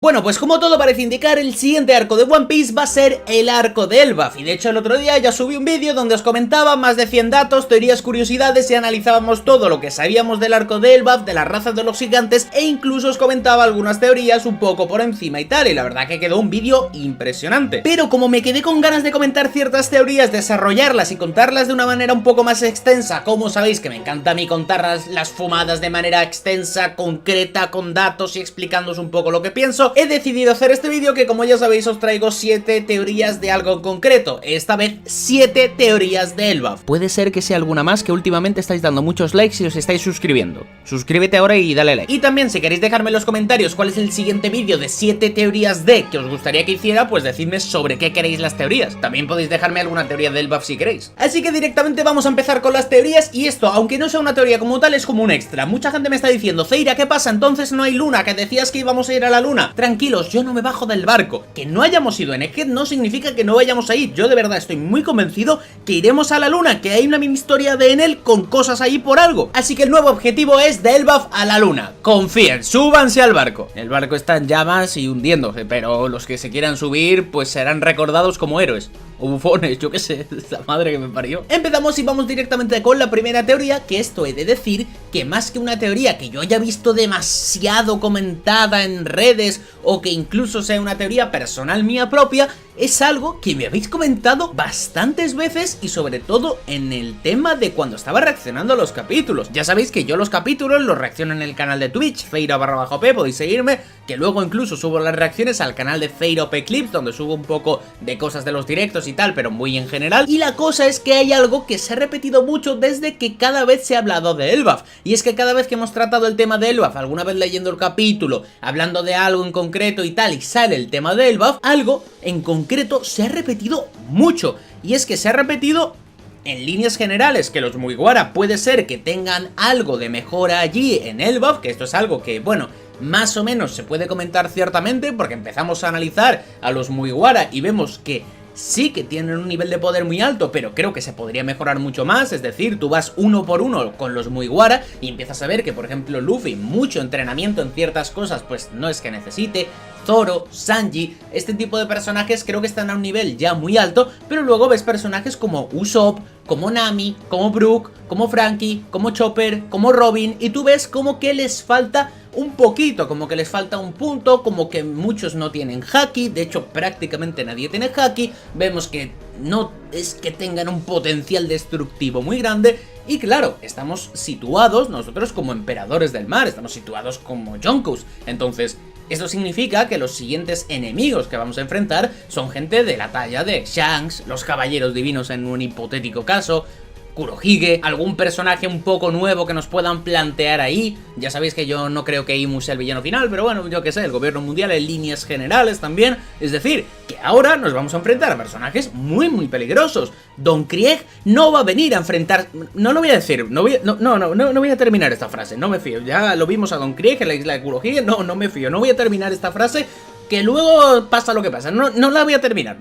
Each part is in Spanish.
Bueno, pues como todo parece indicar, el siguiente arco de One Piece va a ser el arco de Elbaf. Y de hecho el otro día ya subí un vídeo donde os comentaba más de 100 datos, teorías, curiosidades y analizábamos todo lo que sabíamos del arco de Elbaf, de las razas de los gigantes e incluso os comentaba algunas teorías un poco por encima y tal. Y la verdad que quedó un vídeo impresionante. Pero como me quedé con ganas de comentar ciertas teorías, desarrollarlas y contarlas de una manera un poco más extensa, como sabéis que me encanta a mí contar las fumadas de manera extensa, concreta, con datos y explicándoos un poco lo que pienso, he decidido hacer este vídeo que, como ya sabéis, os traigo 7 teorías de algo en concreto. Esta vez 7 teorías de Elbaf. Puede ser que sea alguna más, que últimamente estáis dando muchos likes y os estáis suscribiendo. Suscríbete ahora y dale like. Y también, si queréis dejarme en los comentarios cuál es el siguiente vídeo de 7 teorías de que os gustaría que hiciera, pues decidme sobre qué queréis las teorías. También podéis dejarme alguna teoría de Elbaf si queréis. Así que directamente vamos a empezar con las teorías. Y esto, aunque no sea una teoría como tal, es como un extra. Mucha gente me está diciendo: Zeira, ¿qué pasa? Entonces no hay luna, que decías que íbamos a ir a la luna. Tranquilos, yo no me bajo del barco. Que no hayamos ido en Egghead no significa que no vayamos a ir. Yo de verdad estoy muy convencido que iremos a la luna, que hay una mini historia de Enel con cosas ahí por algo. Así que el nuevo objetivo es de Elbaf a la luna. Confíen, súbanse al barco. El barco está en llamas y hundiéndose, pero los que se quieran subir pues serán recordados como héroes. O bufones, yo qué sé, la madre que me parió. Empezamos y vamos directamente con la primera teoría, que esto he de decir que más que una teoría que yo haya visto demasiado comentada en redes o que incluso sea una teoría personal mía propia, es algo que me habéis comentado bastantes veces y sobre todo en el tema de cuando estaba reaccionando a los capítulos. Ya sabéis que yo los capítulos los reacciono en el canal de Twitch, Zeira_p, podéis seguirme, que luego incluso subo las reacciones al canal de Zeira_p Clips, donde subo un poco de cosas de los directos y tal, pero muy en general. Y la cosa es que hay algo que se ha repetido mucho desde que cada vez se ha hablado de Elbaf, y es que cada vez que hemos tratado el tema de Elbaf, alguna vez leyendo el capítulo, hablando de algo en concreto y tal, y sale el tema de Elbaf, algo en concreto se ha repetido mucho, y es que se ha repetido en líneas generales que los Mugiwara puede ser que tengan algo de mejora allí en Elbaf, que esto es algo que, bueno, más o menos se puede comentar ciertamente, porque empezamos a analizar a los Mugiwara y vemos que sí que tienen un nivel de poder muy alto, pero creo que se podría mejorar mucho más. Es decir, tú vas uno por uno con los Mugiwara y empiezas a ver que, por ejemplo, Luffy, mucho entrenamiento en ciertas cosas, pues no es que necesite. Zoro, Sanji, este tipo de personajes creo que están a un nivel ya muy alto, pero luego ves personajes como Usopp, como Nami, como Brook, como Franky, como Chopper, como Robin, y tú ves como que les falta un poquito, como que les falta un punto, como que muchos no tienen haki, de hecho prácticamente nadie tiene haki, vemos que no es que tengan un potencial destructivo muy grande, y claro, estamos situados nosotros como emperadores del mar, estamos situados como Yonkous, entonces esto significa que los siguientes enemigos que vamos a enfrentar son gente de la talla de Shanks, los caballeros divinos en un hipotético caso, Kurohige, algún personaje un poco nuevo que nos puedan plantear ahí. Ya sabéis que yo no creo que Imu sea el villano final, pero bueno, yo qué sé, el gobierno mundial en líneas generales también. Es decir, que ahora nos vamos a enfrentar a personajes muy peligrosos. Don Krieg no va a venir a enfrentar... No lo voy a decir, no voy a terminar esta frase, no me fío. Ya lo vimos a Don Krieg en la isla de Kurohige, no me fío, no voy a terminar esta frase, que luego pasa lo que pasa, no la voy a terminar,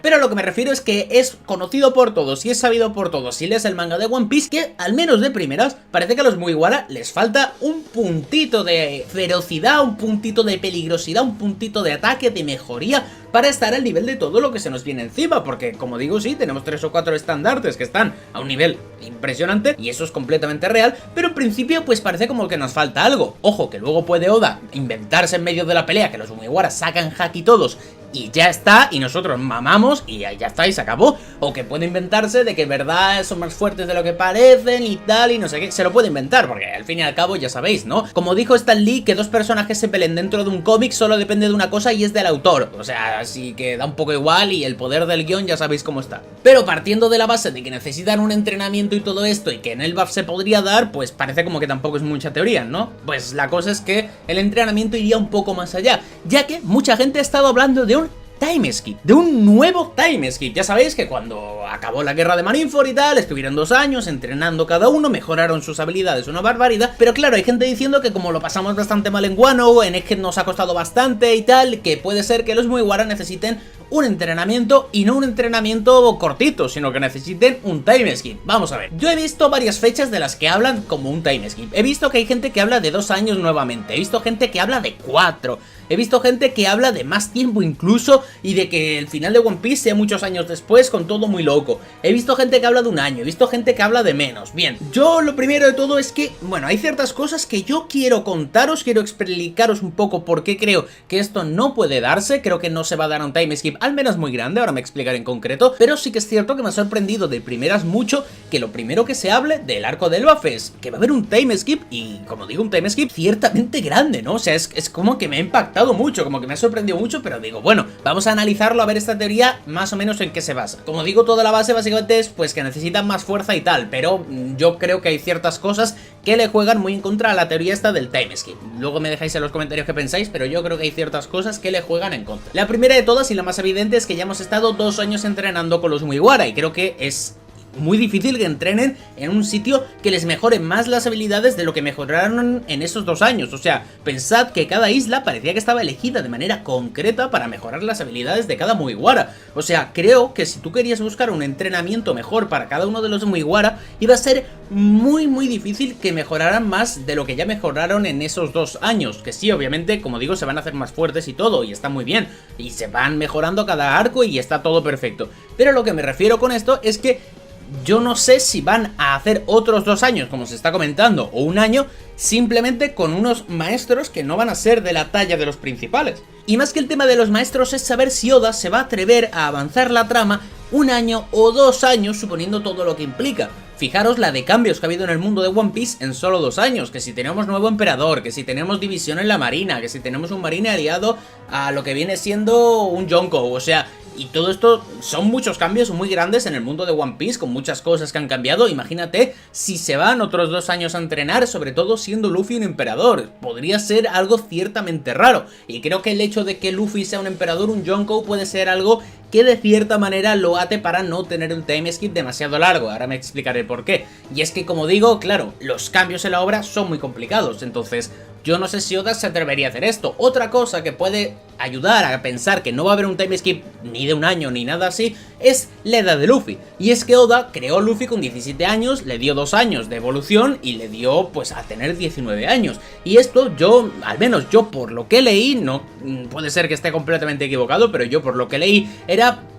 pero lo que me refiero es que es conocido por todos y es sabido por todos si lees el manga de One Piece que, al menos de primeras, parece que a los Mugiwara les falta un puntito de ferocidad, un puntito de peligrosidad, un puntito de ataque, de mejoría, para estar al nivel de todo lo que se nos viene encima, porque, como digo, sí, tenemos 3 o 4 estandartes que están a un nivel impresionante, y eso es completamente real, pero en principio pues parece como que nos falta algo. Ojo, que luego puede Oda inventarse en medio de la pelea que los Mugiwara sacan haki todos y ya está, y nosotros mamamos y ya está y se acabó, o que puede inventarse de que en verdad son más fuertes de lo que parecen y tal y no sé qué, se lo puede inventar, porque al fin y al cabo ya sabéis, ¿no? Como dijo Stan Lee, que dos personajes se peleen dentro de un cómic solo depende de una cosa y es del autor, o sea, así que da un poco igual y el poder del guión ya sabéis cómo está. Pero partiendo de la base de que necesitan un entrenamiento y todo esto y que en Elbaf se podría dar, pues parece como que tampoco es mucha teoría, ¿no? Pues la cosa es que el entrenamiento iría un poco más allá, ya que mucha gente ha estado hablando de un time skip, de un nuevo time skip. Ya sabéis que cuando acabó la guerra de Marineford y tal, estuvieron 2 años entrenando cada uno, mejoraron sus habilidades una barbaridad, pero claro, hay gente diciendo que como lo pasamos bastante mal en Wano, en Egghead nos ha costado bastante y tal, que puede ser que los Mugiwara necesiten un entrenamiento y no un entrenamiento cortito, sino que necesiten un time skip. Vamos a ver, yo he visto varias fechas de las que hablan como un time skip. He visto que hay gente que habla de 2 años nuevamente, he visto gente que habla de 4, he visto gente que habla de más tiempo incluso y de que el final de One Piece sea muchos años después con todo muy loco. He visto gente que habla de un año, he visto gente que habla de menos. Bien, yo lo primero de todo es que, bueno, hay ciertas cosas que yo quiero contaros, quiero explicaros un poco por qué creo que esto no puede darse. Creo que no se va a dar un time skip, al menos muy grande, ahora me explicaré en concreto, pero sí que es cierto que me ha sorprendido de primeras mucho que lo primero que se hable del arco del Elbaf es que va a haber un time skip y, como digo, un time skip ciertamente grande, ¿no? O sea, es como que me ha impactado mucho, como que me ha sorprendido mucho, pero digo, bueno, vamos a analizarlo a ver esta teoría más o menos en qué se basa. Como digo, toda la base básicamente es pues que necesitan más fuerza y tal, pero yo creo que hay ciertas cosas que le juegan muy en contra a la teoría esta del time skip. Luego me dejáis en los comentarios qué pensáis, pero yo creo que hay ciertas cosas que le juegan en contra. La primera de todas y la más evidente es que ya hemos estado 2 años entrenando con los Mugiwara y creo que es muy difícil que entrenen en un sitio que les mejore más las habilidades de lo que mejoraron en esos 2 años. O sea, pensad que cada isla parecía que estaba elegida de manera concreta para mejorar las habilidades de cada Mugiwara. O sea, creo que si tú querías buscar un entrenamiento mejor para cada uno de los Mugiwara, iba a ser muy difícil que mejoraran más de lo que ya mejoraron en esos 2 años. Que sí, obviamente, como digo, se van a hacer más fuertes y todo, y está muy bien. Y se van mejorando cada arco y está todo perfecto. Pero lo que me refiero con esto es que yo no sé si van a hacer otros 2 años, como se está comentando, o 1 año, simplemente con unos maestros que no van a ser de la talla de los principales. Y más que el tema de los maestros es saber si Oda se va a atrever a avanzar la trama 1 año o 2 años, suponiendo todo lo que implica. Fijaros la de cambios que ha habido en el mundo de One Piece en solo 2 años, que si tenemos nuevo emperador, que si tenemos división en la marina, que si tenemos un marine aliado a lo que viene siendo un Yonko, o sea, y todo esto son muchos cambios muy grandes en el mundo de One Piece, con muchas cosas que han cambiado. Imagínate si se van otros 2 años a entrenar, sobre todo siendo Luffy un emperador. Podría ser algo ciertamente raro, y creo que el hecho de que Luffy sea un emperador, un Yonko, puede ser algo que de cierta manera lo ate para no tener un time skip demasiado largo. Ahora me explicaré por qué. Y es que, como digo, claro, los cambios en la obra son muy complicados, entonces yo no sé si Oda se atrevería a hacer esto. Otra cosa que puede ayudar a pensar que no va a haber un time skip ni de 1 año ni nada así es la edad de Luffy. Y es que Oda creó Luffy con 17 años, le dio 2 años de evolución y le dio pues a tener 19 años. Y esto yo, al menos yo por lo que leí, no puede ser que esté completamente equivocado, pero yo por lo que leí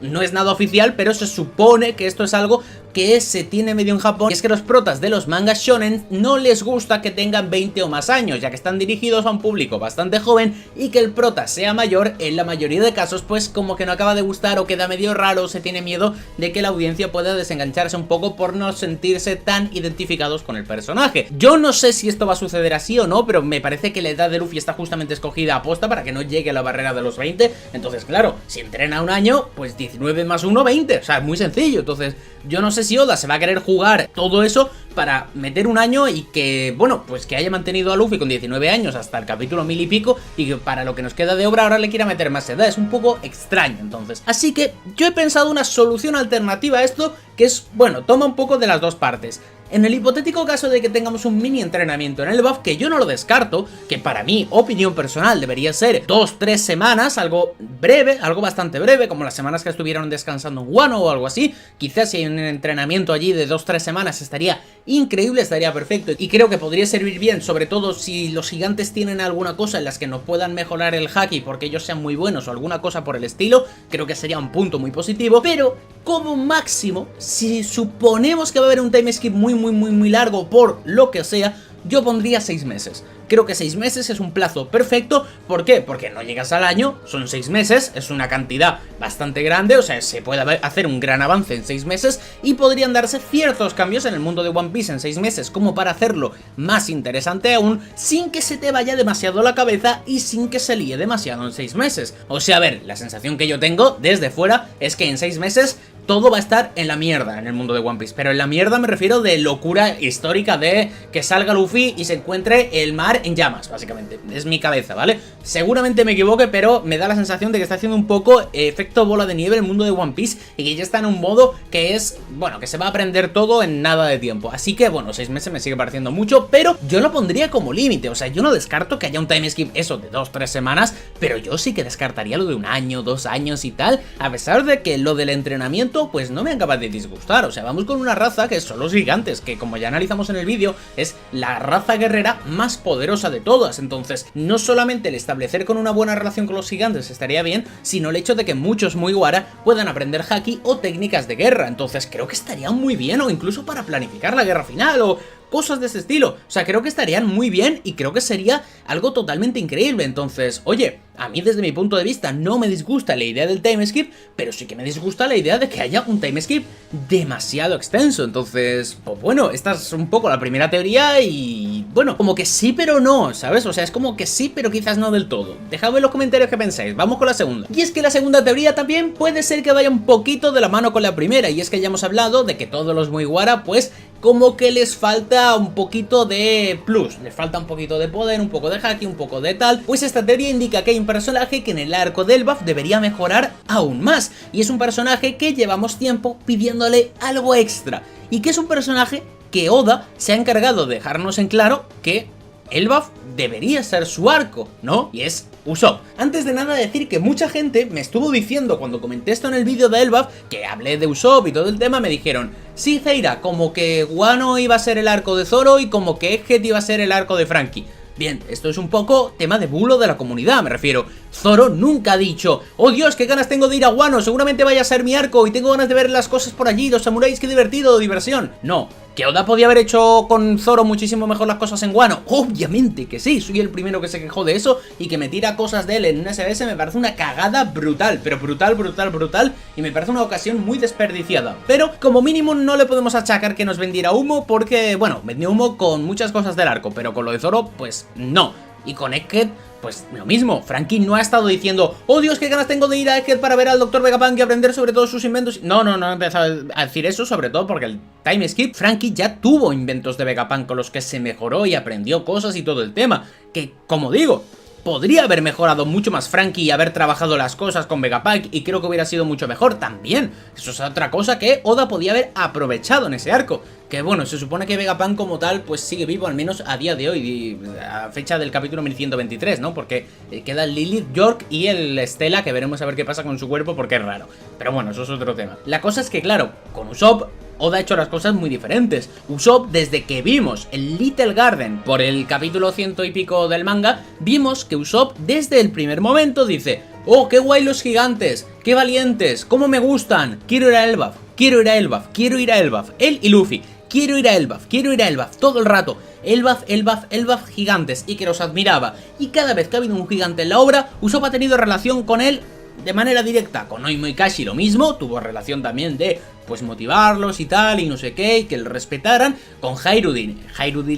no es nada oficial, pero se supone que esto es algo que se tiene medio en Japón, y es que los protas de los mangas shonen no les gusta que tengan 20 o más años, ya que están dirigidos a un público bastante joven, y que el prota sea mayor, en la mayoría de casos pues como que no acaba de gustar o queda medio raro, o se tiene miedo de que la audiencia pueda desengancharse un poco por no sentirse tan identificados con el personaje. Yo no sé si esto va a suceder así o no, pero me parece que la edad de Luffy está justamente escogida a posta para que no llegue a la barrera de los 20, entonces claro, si entrena 1 año, pues 19 más 1, 20, o sea, es muy sencillo. Entonces yo no sé si Oda se va a querer jugar todo eso para meter 1 año y que, bueno, pues que haya mantenido a Luffy con 19 años hasta el capítulo 1000 y pico, y que para lo que nos queda de obra ahora le quiera meter más edad. Es un poco extraño, entonces. Así que yo he pensado una solución alternativa a esto, que es, bueno, toma un poco de las 2 partes. En el hipotético caso de que tengamos un mini entrenamiento en el Elbaf, que yo no lo descarto, que para mi opinión personal debería ser 2-3 semanas, algo breve, algo bastante breve, como las semanas que estuvieron descansando en Wano o algo así. Quizás si hay un entrenamiento allí de 2-3 semanas estaría increíble, estaría perfecto, y creo que podría servir bien, sobre todo si los gigantes tienen alguna cosa en las que no puedan mejorar el haki porque ellos sean muy buenos o alguna cosa por el estilo. Creo que sería un punto muy positivo, pero como máximo, si suponemos que va a haber un time skip muy largo por lo que sea, yo pondría 6 meses. Creo que 6 meses es un plazo perfecto. ¿Por qué? Porque no llegas al año, son 6 meses, es una cantidad bastante grande, o sea, se puede hacer un gran avance en 6 meses y podrían darse ciertos cambios en el mundo de One Piece en 6 meses como para hacerlo más interesante aún, sin que se te vaya demasiado la cabeza y sin que se líe demasiado en 6 meses. O sea, a ver, la sensación que yo tengo desde fuera es que en 6 meses todo va a estar en la mierda en el mundo de One Piece. Pero en la mierda me refiero de locura histórica de que salga Luffy y se encuentre el mar en llamas, básicamente. Es mi cabeza, ¿vale? Seguramente me equivoque, pero me da la sensación de que está haciendo un poco efecto bola de nieve el mundo de One Piece y que ya está en un modo que es, bueno, que se va a aprender todo en nada de tiempo. Así que, bueno, 6 meses me sigue pareciendo mucho, pero yo lo pondría como límite. O sea, yo no descarto que haya un time skip, eso, de 2-3 semanas, pero yo sí que descartaría lo de 1 año, 2 años y tal, a pesar de que lo del entrenamiento, pues no me acaba de disgustar. O sea, vamos con una raza que son los gigantes, que como ya analizamos en el vídeo, es la raza guerrera más poderosa de todas. Entonces, no solamente el establecer con una buena relación con los gigantes estaría bien, sino el hecho de que muchos Mugiwara puedan aprender haki o técnicas de guerra. Entonces, creo que estaría muy bien, o incluso para planificar la guerra final, o cosas de ese estilo. O sea, creo que estarían muy bien y creo que sería algo totalmente increíble. Entonces, oye, a mí desde mi punto de vista no me disgusta la idea del time skip, pero sí que me disgusta la idea de que haya un time skip demasiado extenso. Entonces, pues bueno, esta es un poco la primera teoría y, bueno, como que sí pero no, ¿sabes? O sea, es como que sí pero quizás no del todo. Dejadme en los comentarios qué pensáis. Vamos con la segunda. Y es que la segunda teoría también puede ser que vaya un poquito de la mano con la primera, y es que ya hemos hablado de que todos los Mugiwara, pues, como que les falta un poquito de plus, les falta un poquito de poder, un poco de haki, un poco de tal. Pues esta teoría indica que hay un personaje que en el arco del Elbaf debería mejorar aún más, y es un personaje que llevamos tiempo pidiéndole algo extra, y que es un personaje que Oda se ha encargado de dejarnos en claro que Elbaf debería ser su arco, ¿no? Y es Usopp. Antes de nada decir que mucha gente me estuvo diciendo cuando comenté esto en el vídeo de Elbaf, que hablé de Usopp y todo el tema, me dijeron: sí, Zeira, como que Wano iba a ser el arco de Zoro y como que Egghead iba a ser el arco de Franky. Bien, esto es un poco tema de bulo de la comunidad, me refiero. Zoro nunca ha dicho: oh Dios, qué ganas tengo de ir a Wano, seguramente vaya a ser mi arco y tengo ganas de ver las cosas por allí, los samuráis, qué divertido, diversión. No. ¿Que Oda podía haber hecho con Zoro muchísimo mejor las cosas en Wano? Obviamente que sí, soy el primero que se quejó de eso, y que me tira cosas de él en un SBS me parece una cagada brutal, pero brutal, brutal, brutal, y me parece una ocasión muy desperdiciada. Pero como mínimo no le podemos achacar que nos vendiera humo, porque, bueno, vendió humo con muchas cosas del arco, pero con lo de Zoro, pues no. Y con Egghead, pues lo mismo. Franky no ha estado diciendo: oh Dios, qué ganas tengo de ir a Egghead para ver al Dr. Vegapunk y aprender sobre todos sus inventos. No he empezado a decir eso, sobre todo porque el time skip, Franky ya tuvo inventos de Vegapunk con los que se mejoró y aprendió cosas y todo el tema. Que, como digo, podría haber mejorado mucho más Franky y haber trabajado las cosas con Vegapunk, y creo que hubiera sido mucho mejor también. Eso es otra cosa que Oda podía haber aprovechado en ese arco. Que bueno, se supone que Vegapunk como tal pues sigue vivo, al menos a día de hoy, a fecha del capítulo 1123, ¿no? Porque queda el Lilith, York y el Stella, que veremos a ver qué pasa con su cuerpo porque es raro. Pero bueno, eso es otro tema. La cosa es que, claro, con Usopp, Oda ha hecho las cosas muy diferentes. Usopp, desde que vimos el Little Garden por el capítulo 100 y pico del manga, vimos que Usopp desde el primer momento dice: oh, qué guay los gigantes, qué valientes, cómo me gustan, quiero ir a Elbaf, quiero ir a Elbaf, quiero ir a Elbaf. Él y Luffy: quiero ir a Elbaf, quiero ir a Elbaf, todo el rato. Elbaf, Elbaf, Elbaf, gigantes, y que los admiraba. Y cada vez que ha habido un gigante en la obra, Usopp ha tenido relación con él de manera directa. Con Oimo y Kashi lo mismo, tuvo relación también de, pues, motivarlos y tal, y no sé qué, y que le respetaran. Con Hairudin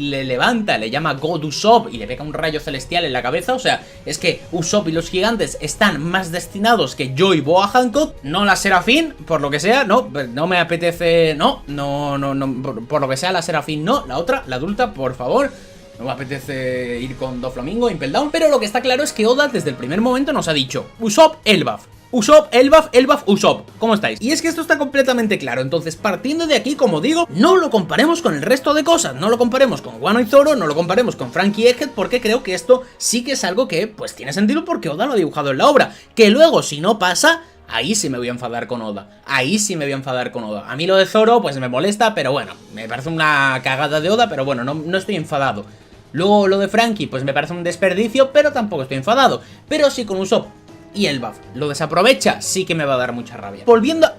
le levanta, le llama God Usopp y le pega un rayo celestial en la cabeza. O sea, es que Usopp y los gigantes están más destinados que yo y Boa Hancock. No la Serafín, por lo que sea, no me apetece, no, por lo que sea la Serafín no, la otra, la adulta, por favor. No me apetece ir con Doflamingo, Impel Down. Pero lo que está claro es que Oda desde el primer momento nos ha dicho: Usopp, Elbaf. Usopp, Elbaf, Elbaf, Usopp. ¿Cómo estáis? Y es que esto está completamente claro. Entonces, partiendo de aquí, como digo, no lo comparemos con el resto de cosas. No lo comparemos con Wano y Zoro, no lo comparemos con Franky y Egghead, porque creo que esto sí que es algo que, pues, tiene sentido porque Oda lo ha dibujado en la obra. Que luego, si no pasa, ahí sí me voy a enfadar con Oda. Ahí sí me voy a enfadar con Oda. A mí lo de Zoro, pues me molesta, pero bueno, me parece una cagada de Oda, pero bueno, no estoy enfadado. Luego lo de Franky, pues me parece un desperdicio, pero tampoco estoy enfadado. Pero sí con Usopp y Elbaf lo desaprovecha, sí que me va a dar mucha rabia.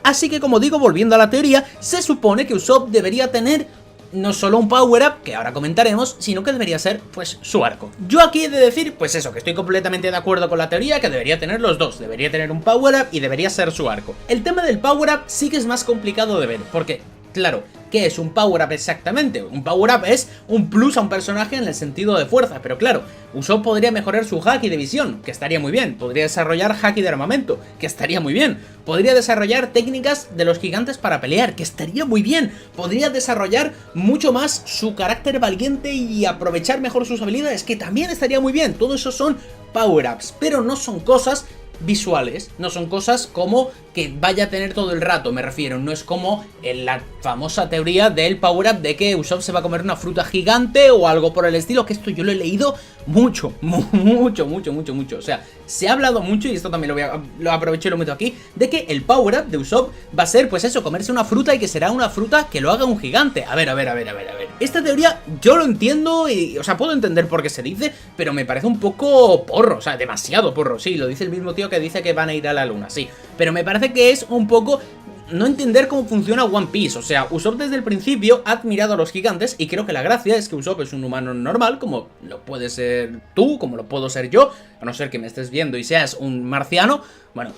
Así que, como digo, volviendo a la teoría, se supone que Usopp debería tener no solo un power-up, que ahora comentaremos, sino que debería ser, pues, su arco. Yo aquí he de decir, pues eso, que estoy completamente de acuerdo con la teoría, que debería tener los dos. Debería tener un power-up y debería ser su arco. El tema del power-up sí que es más complicado de ver, porque, claro, ¿qué es un power-up exactamente? Un power-up es un plus a un personaje en el sentido de fuerza, pero claro, Usopp podría mejorar su haki de visión, que estaría muy bien, podría desarrollar haki de armamento, que estaría muy bien, podría desarrollar técnicas de los gigantes para pelear, que estaría muy bien, podría desarrollar mucho más su carácter valiente y aprovechar mejor sus habilidades, que también estaría muy bien. Todo eso son power-ups, pero no son cosas visuales, no son cosas como que vaya a tener todo el rato, me refiero, no es como en la famosa teoría del power up de que Usopp se va a comer una fruta gigante o algo por el estilo, que esto yo lo he leído mucho, o sea, se ha hablado mucho, y esto también lo aprovecho y lo meto aquí, de que el power up de Usopp va a ser pues eso, comerse una fruta, y que será una fruta que lo haga un gigante. A ver, esta teoría yo lo entiendo y, o sea, puedo entender por qué se dice, pero me parece un poco porro, o sea, demasiado porro. Sí, lo dice el mismo tío que dice que van a ir a la luna, sí, pero me parece que es un poco no entender cómo funciona One Piece. O sea, Usopp desde el principio ha admirado a los gigantes, y creo que la gracia es que Usopp es un humano normal, como lo puedes ser tú, como lo puedo ser yo, a no ser que me estés viendo y seas un marciano. Bueno,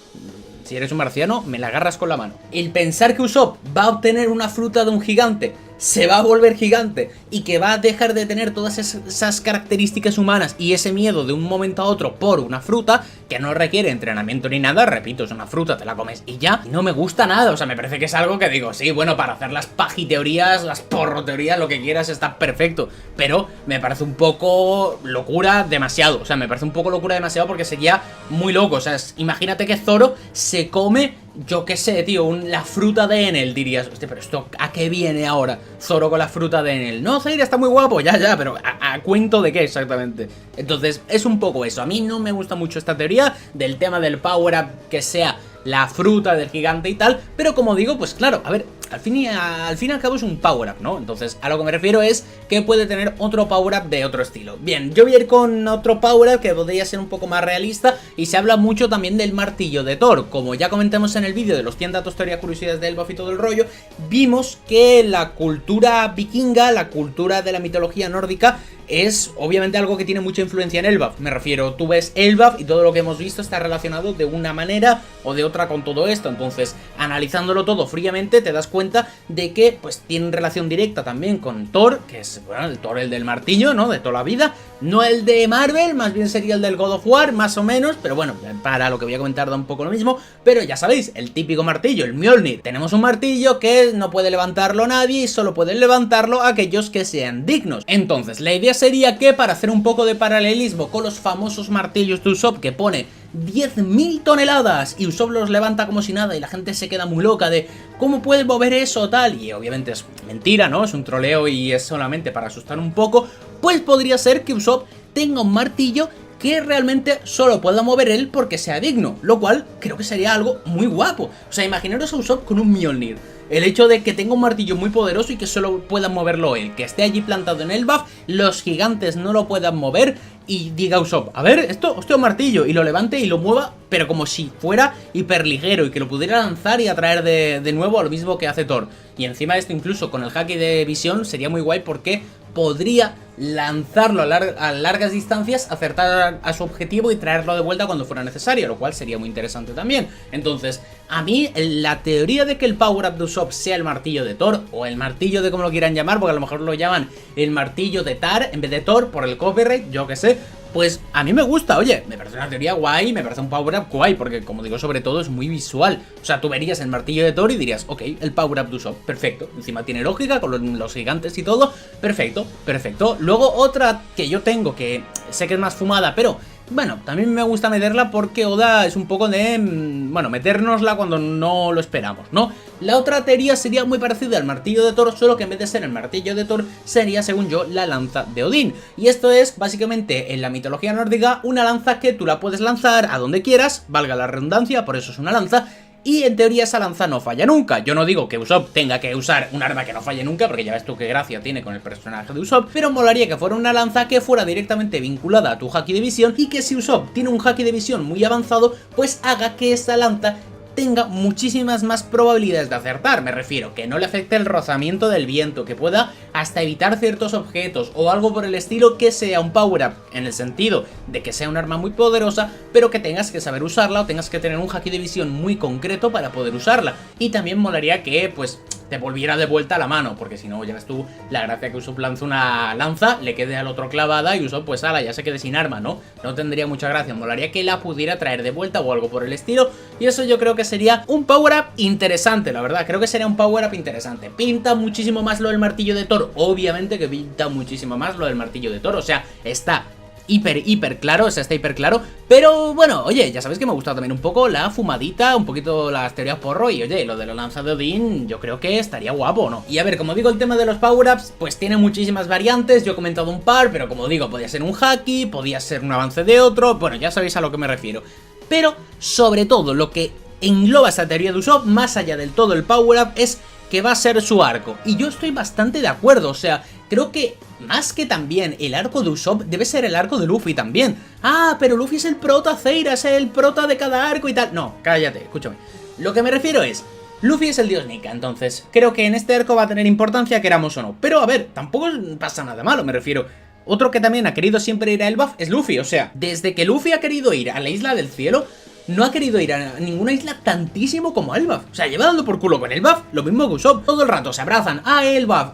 si eres un marciano, me la agarras con la mano. El pensar que Usopp va a obtener una fruta de un gigante, se va a volver gigante, y que va a dejar de tener todas esas características humanas y ese miedo de un momento a otro por una fruta, que no requiere entrenamiento ni nada, repito, es una fruta, te la comes y ya, no me gusta nada. O sea, me parece que es algo que digo, sí, bueno, para hacer las pagiteorías, las porroteorías, lo que quieras, está perfecto, pero me parece un poco locura demasiado. O sea, me parece un poco locura demasiado, porque sería muy loco. O sea, imagínate que Zoro se come, yo qué sé, tío, la fruta de Enel. Dirías, hostia, pero esto ¿a qué viene ahora Zoro con la fruta de Enel? No, Zaira está muy guapo, ya, pero ¿a cuento de qué exactamente? Entonces, es un poco eso. A mí no me gusta mucho esta teoría del tema del power up, que sea la fruta del gigante y tal, pero como digo, pues claro, a ver, al fin y al cabo es un power up, ¿no? Entonces, a lo que me refiero es que puede tener otro power up de otro estilo. Bien, yo voy a ir con otro power up que podría ser un poco más realista, y se habla mucho también del martillo de Thor. Como ya comentamos en el vídeo de los 100 datos, teoría, curiosidades del buff y todo el rollo, vimos que la cultura vikinga, la cultura de la mitología nórdica, es obviamente algo que tiene mucha influencia en Elbaf. Me refiero, tú ves Elbaf y todo lo que hemos visto está relacionado de una manera o de otra con todo esto. Entonces, analizándolo todo fríamente, te das cuenta de que pues tienen relación directa también con Thor, que es, bueno, el Thor, el del martillo, ¿no? De toda la vida. No el de Marvel, más bien sería el del God of War, más o menos, pero bueno, para lo que voy a comentar da un poco lo mismo. Pero ya sabéis, el típico martillo, el Mjolnir. Tenemos un martillo que no puede levantarlo nadie y solo pueden levantarlo aquellos que sean dignos. Entonces, la idea sería que, para hacer un poco de paralelismo con los famosos martillos de Usopp, que pone 10.000 toneladas y Usopp los levanta como si nada, y la gente se queda muy loca de ¿cómo puede mover eso tal? Y obviamente es mentira, ¿no? Es un troleo y es solamente para asustar un poco. Pues podría ser que Usopp tenga un martillo que realmente solo pueda mover él porque sea digno, lo cual creo que sería algo muy guapo. O sea, imaginaros a Usopp con un Mjolnir. El hecho de que tenga un martillo muy poderoso y que solo pueda moverlo él, que esté allí plantado en Elbaf, los gigantes no lo puedan mover, y diga Usopp, a ver, esto es un martillo, y lo levante y lo mueva, pero como si fuera hiperligero, y que lo pudiera lanzar y atraer de nuevo a lo mismo que hace Thor. Y encima de esto, incluso con el haki de visión, sería muy guay porque podría lanzarlo a largas distancias, acertar a su objetivo y traerlo de vuelta cuando fuera necesario, lo cual sería muy interesante también. Entonces, a mí la teoría de que el power up de Usopp sea el martillo de Thor, o el martillo de como lo quieran llamar, porque a lo mejor lo llaman el martillo de Tar en vez de Thor por el copyright, yo que sé, pues a mí me gusta, oye, me parece una teoría guay, me parece un power up guay, porque como digo, sobre todo es muy visual. O sea, tú verías el martillo de Thor y dirías, ok, el power up de Usopp, perfecto, encima tiene lógica con los gigantes y todo, perfecto, perfecto. Luego otra que yo tengo, que sé que es más fumada, pero bueno, también me gusta meterla porque Oda es un poco de, bueno, metérnosla cuando no lo esperamos, ¿no? La otra teoría sería muy parecida al martillo de Thor, solo que en vez de ser el martillo de Thor, sería, según yo, la lanza de Odín. Y esto es, básicamente, en la mitología nórdica, una lanza que tú la puedes lanzar a donde quieras, valga la redundancia, por eso es una lanza. Y en teoría esa lanza no falla nunca. Yo no digo que Usopp tenga que usar un arma que no falle nunca, porque ya ves tú qué gracia tiene con el personaje de Usopp, pero molaría que fuera una lanza que fuera directamente vinculada a tu haki de visión, y que si Usopp tiene un haki de visión muy avanzado, pues haga que esa lanza tenga muchísimas más probabilidades de acertar. Me refiero, que no le afecte el rozamiento del viento, que pueda hasta evitar ciertos objetos o algo por el estilo, que sea un power up en el sentido de que sea un arma muy poderosa, pero que tengas que saber usarla o tengas que tener un haki de visión muy concreto para poder usarla. Y también molaría que, pues, te volviera de vuelta a la mano, porque si no, ya ves tú la gracia que Usopp lanza una lanza, le quede al otro clavada y Usopp pues ala, ya se quede sin arma, ¿no? No tendría mucha gracia, molaría que la pudiera traer de vuelta o algo por el estilo, y eso yo creo que sería un power-up interesante, la verdad, creo que sería un power-up interesante. Pinta muchísimo más lo del martillo de Thor, obviamente que pinta muchísimo más lo del martillo de Thor, o sea, está hiper claro, o sea, está hiper claro. Pero bueno, oye, ya sabéis que me gusta también un poco la fumadita, un poquito las teorías porro. Y oye, lo de la lanza de Odín, yo creo que estaría guapo, ¿no? Y a ver, como digo, el tema de los power-ups, pues tiene muchísimas variantes. Yo he comentado un par, pero como digo, podía ser un haki, podía ser un avance de otro. Bueno, ya sabéis a lo que me refiero. Pero, sobre todo, lo que engloba esta teoría de Usopp, más allá del todo el power-up, es que va a ser su arco. Y yo estoy bastante de acuerdo, o sea, creo que más que también el arco de Usopp debe ser el arco de Luffy también. Ah, pero Luffy es el prota, Zeira es el prota de cada arco y tal. No, cállate, escúchame. Lo que me refiero es, Luffy es el dios Nika, entonces creo que en este arco va a tener importancia, queramos o no. Pero a ver, tampoco pasa nada malo, me refiero. Otro que también ha querido siempre ir a Elbaf es Luffy, o sea, desde que Luffy ha querido ir a la Isla del Cielo, no ha querido ir a ninguna isla tantísimo como a Elbaf. O sea, lleva dando por culo con Elbaf, lo mismo que Usopp. Todo el rato se abrazan a Elbaf,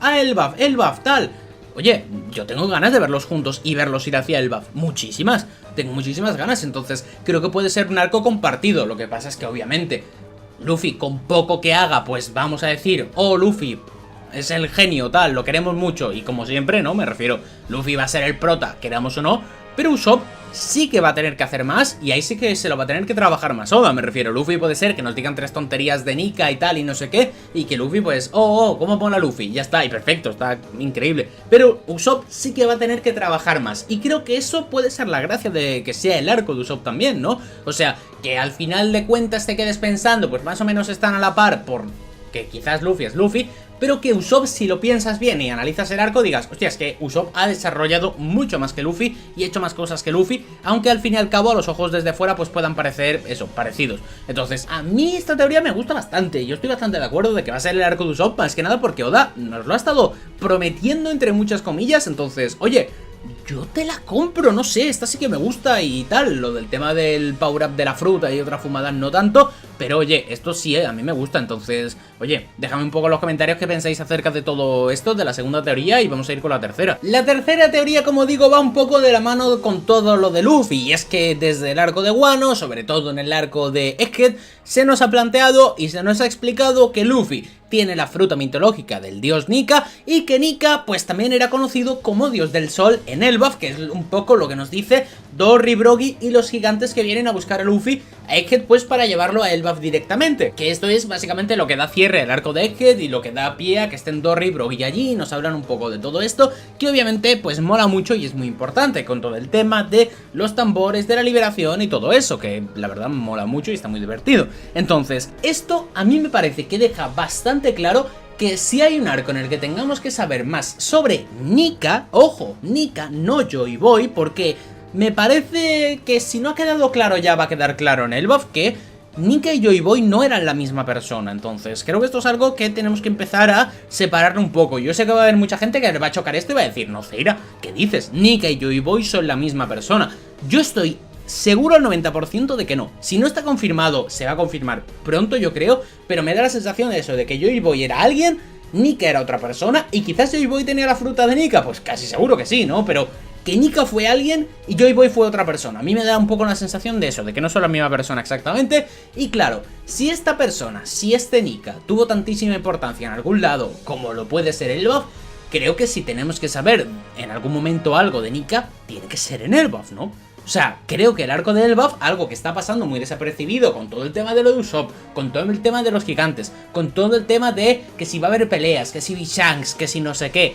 Elbaf, tal. Oye, yo tengo ganas de verlos juntos y verlos ir hacia Elbaf. Muchísimas. Tengo muchísimas ganas, entonces creo que puede ser un arco compartido. Lo que pasa es que obviamente Luffy con poco que haga, pues vamos a decir, oh Luffy es el genio, tal, lo queremos mucho. Y como siempre, ¿no? Me refiero, Luffy va a ser el prota, queramos o no. Pero Usopp sí que va a tener que hacer más y ahí sí que se lo va a tener que trabajar más Oda, me refiero. Luffy puede ser que nos digan 3 tonterías de Nika y tal y no sé qué, y que Luffy pues, ¿cómo pone a Luffy? Ya está, y perfecto, está increíble. Pero Usopp sí que va a tener que trabajar más y creo que eso puede ser la gracia de que sea el arco de Usopp también, ¿no? O sea, que al final de cuentas te quedes pensando, pues más o menos están a la par porque quizás Luffy es Luffy, pero que Usopp, si lo piensas bien y analizas el arco, digas, hostia, es que Usopp ha desarrollado mucho más que Luffy y ha hecho más cosas que Luffy, aunque al fin y al cabo a los ojos desde fuera pues puedan parecer, eso, parecidos. Entonces, a mí esta teoría me gusta bastante, yo estoy bastante de acuerdo de que va a ser el arco de Usopp, más que nada porque Oda nos lo ha estado prometiendo entre muchas comillas, entonces, oye, yo te la compro, no sé, esta sí que me gusta y tal. Lo del tema del power up de la fruta y otra fumada no tanto, pero oye, esto sí, a mí me gusta. Entonces, oye, déjame un poco en los comentarios qué pensáis acerca de todo esto, de la segunda teoría, y vamos a ir con la tercera. La tercera teoría, como digo, va un poco de la mano con todo lo de Luffy, y es que desde el arco de Wano, sobre todo en el arco de Egghead, se nos ha planteado y se nos ha explicado que Luffy tiene la fruta mitológica del dios Nika y que Nika pues también era conocido como dios del sol en Elbaf, que es un poco lo que nos dice Dory, Brogy y los gigantes que vienen a buscar a Luffy a Egghead pues para llevarlo a Elbaf directamente, que esto es básicamente lo que da cierre al arco de Egghead y lo que da pie a que estén Dory y Brogy allí y nos hablan un poco de todo esto, que obviamente pues mola mucho y es muy importante con todo el tema de los tambores, de la liberación y todo eso, que la verdad mola mucho y está muy divertido. Entonces, esto a mí me parece que deja bastante claro que si hay un arco en el que tengamos que saber más sobre Nika, ojo, Nika, no Joy Boy, porque me parece que si no ha quedado claro ya va a quedar claro en Elbaf que Nika y Joy Boy no eran la misma persona, entonces creo que esto es algo que tenemos que empezar a separar un poco. Yo sé que va a haber mucha gente que le va a chocar esto y va a decir, no, Zeira, ¿qué dices? Nika y Joy Boy son la misma persona. Yo estoy seguro al 90% de que no. Si no está confirmado, se va a confirmar pronto, yo creo, pero me da la sensación de eso, de que Joy Boy era alguien, Nika era otra persona, y quizás Joy Boy tenía la fruta de Nika, pues casi seguro que sí, ¿no? Pero que Nika fue alguien y Joy Boy fue otra persona. A mí me da un poco la sensación de eso, de que no son la misma persona exactamente. Y claro, si esta persona, si este Nika tuvo tantísima importancia en algún lado como lo puede ser Elbaf, creo que si tenemos que saber en algún momento algo de Nika, tiene que ser en Elbaf, ¿no? O sea, creo que el arco de Elbaf, algo que está pasando muy desapercibido con todo el tema de lo de Usopp, con todo el tema de los gigantes, con todo el tema de que si va a haber peleas, que si Shanks, que si no sé qué.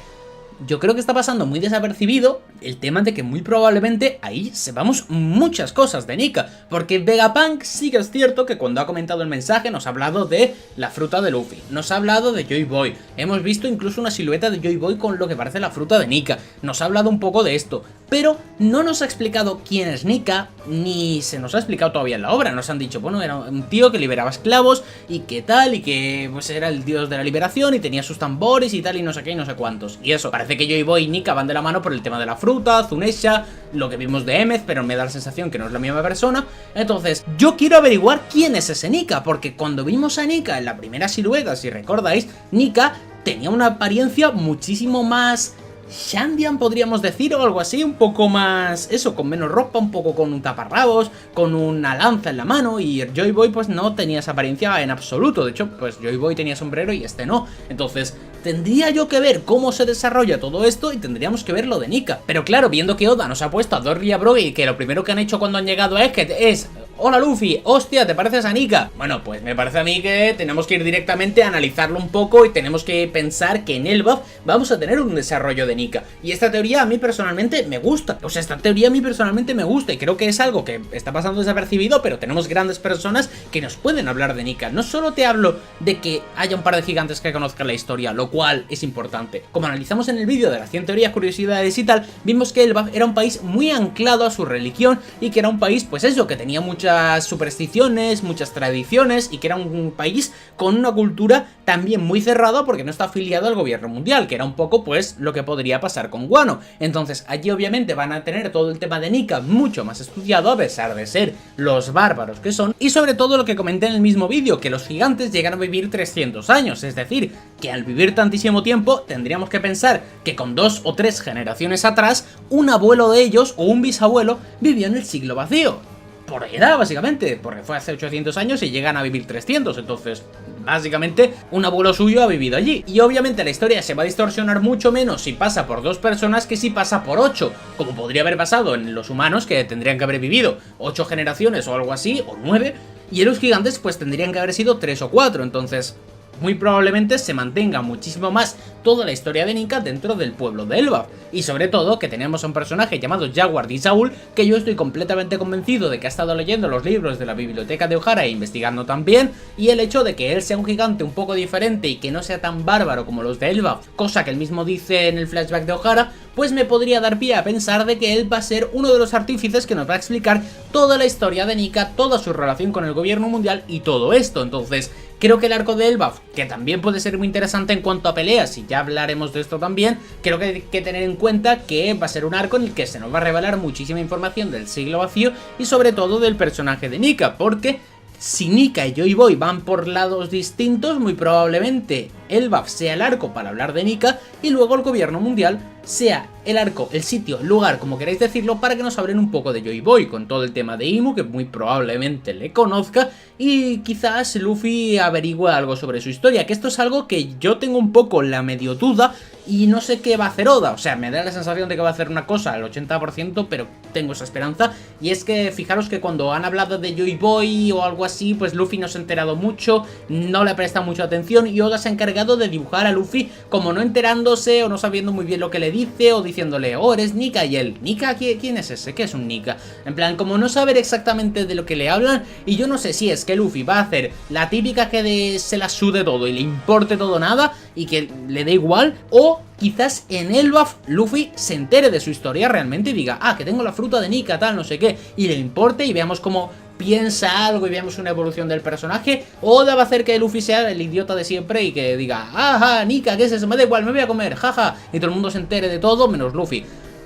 Yo creo que está pasando muy desapercibido el tema de que muy probablemente ahí sepamos muchas cosas de Nika, porque Vegapunk sí que es cierto que cuando ha comentado el mensaje nos ha hablado de la fruta de Luffy, nos ha hablado de Joy Boy, hemos visto incluso una silueta de Joy Boy con lo que parece la fruta de Nika, nos ha hablado un poco de esto, pero no nos ha explicado quién es Nika, ni se nos ha explicado todavía en la obra. Nos han dicho, bueno, era un tío que liberaba esclavos y que tal, y que pues era el dios de la liberación y tenía sus tambores y tal, y no sé qué y no sé cuántos. Y eso, parece que Joy Boy y Nika van de la mano por el tema de la fruta, Zunesha, lo que vimos de Emmet, pero me da la sensación que no es la misma persona. Entonces, yo quiero averiguar quién es ese Nika, porque cuando vimos a Nika en la primera silueta, si recordáis, Nika tenía una apariencia muchísimo más Shandian, podríamos decir, o algo así, un poco más, eso, con menos ropa, un poco con un taparrabos, con una lanza en la mano, y Joy Boy pues no tenía esa apariencia en absoluto. De hecho, pues Joy Boy tenía sombrero y este no. Entonces, tendría yo que ver cómo se desarrolla todo esto y tendríamos que ver lo de Nika. Pero claro, viendo que Oda nos ha puesto a Dory y a Brogy, que lo primero que han hecho cuando han llegado es hola Luffy, hostia, ¿te pareces a Nika? Bueno, pues me parece a mí que tenemos que ir directamente a analizarlo un poco y tenemos que pensar que en Elbaf vamos a tener un desarrollo de Nika. Y esta teoría a mí personalmente me gusta. O sea, esta teoría a mí personalmente me gusta y creo que es algo que está pasando desapercibido, pero tenemos grandes personas que nos pueden hablar de Nika. No solo te hablo de que haya un par de gigantes que conozcan la historia, lo cual es importante. Como analizamos en el vídeo de las 100 teorías, curiosidades y tal, vimos que Elbaf era un país muy anclado a su religión y que era un país, pues eso, que tenía muchas supersticiones, muchas tradiciones y que era un país con una cultura también muy cerrada porque no está afiliado al gobierno mundial, que era un poco pues lo que podría pasar con Wano. Entonces allí obviamente van a tener todo el tema de Nika mucho más estudiado, a pesar de ser los bárbaros que son, y sobre todo lo que comenté en el mismo vídeo, que los gigantes llegan a vivir 300 años, es decir, que al vivir tantísimo tiempo tendríamos que pensar que con 2 o 3 generaciones atrás un abuelo de ellos o un bisabuelo vivió en el siglo vacío. Por edad, básicamente, porque fue hace 800 años y llegan a vivir 300, entonces, básicamente, un abuelo suyo ha vivido allí. Y obviamente la historia se va a distorsionar mucho menos si pasa por 2 personas que si pasa por 8, como podría haber pasado en los humanos, que tendrían que haber vivido 8 generaciones o algo así, o 9, y en los gigantes pues tendrían que haber sido 3 o 4, entonces muy probablemente se mantenga muchísimo más toda la historia de Nika dentro del pueblo de Elbaf. Y sobre todo que tenemos a un personaje llamado Jaguar Di Saul, que yo estoy completamente convencido de que ha estado leyendo los libros de la biblioteca de Ohara e investigando también, y el hecho de que él sea un gigante un poco diferente y que no sea tan bárbaro como los de Elbaf, cosa que él mismo dice en el flashback de Ohara, pues me podría dar pie a pensar de que él va a ser uno de los artífices que nos va a explicar toda la historia de Nika, toda su relación con el gobierno mundial y todo esto. Entonces, creo que el arco de Elbaf, que también puede ser muy interesante en cuanto a peleas, y ya hablaremos de esto también, creo que hay que tener en cuenta que va a ser un arco en el que se nos va a revelar muchísima información del siglo vacío y sobre todo del personaje de Nika, porque si Nika y Joy Boy van por lados distintos, muy probablemente Elbaf sea el arco para hablar de Nika y luego el gobierno mundial sea el arco, el sitio, el lugar, como queráis decirlo, para que nos hablen un poco de Joy Boy, con todo el tema de Imu, que muy probablemente le conozca, y quizás Luffy averigüe algo sobre su historia, que esto es algo que yo tengo un poco la medio duda, y no sé qué va a hacer Oda. O sea, me da la sensación de que va a hacer una cosa al 80%, pero tengo esa esperanza, y es que fijaros que cuando han hablado de Joy Boy o algo así, pues Luffy no se ha enterado mucho, no le presta mucha atención, y Oda se ha encargado de dibujar a Luffy como no enterándose o no sabiendo muy bien lo que le dice, o diciéndole, oh, eres Nika, y él, ¿Nika? ¿Quién es ese? ¿Qué es un Nika? En plan, como no saber exactamente de lo que le hablan, y yo no sé si es que Luffy va a hacer la típica que se la sude todo y le importe todo nada, y que le dé igual, o quizás en Elbaf Luffy se entere de su historia realmente y diga, ah, que tengo la fruta de Nika, tal, no sé qué, y le importe y veamos cómo piensa algo y veamos una evolución del personaje. Oda va a hacer que Luffy sea el idiota de siempre y que diga, ajá, Nika, ¿qué es eso? Me da igual, me voy a comer, jaja, y todo el mundo se entere de todo menos Luffy.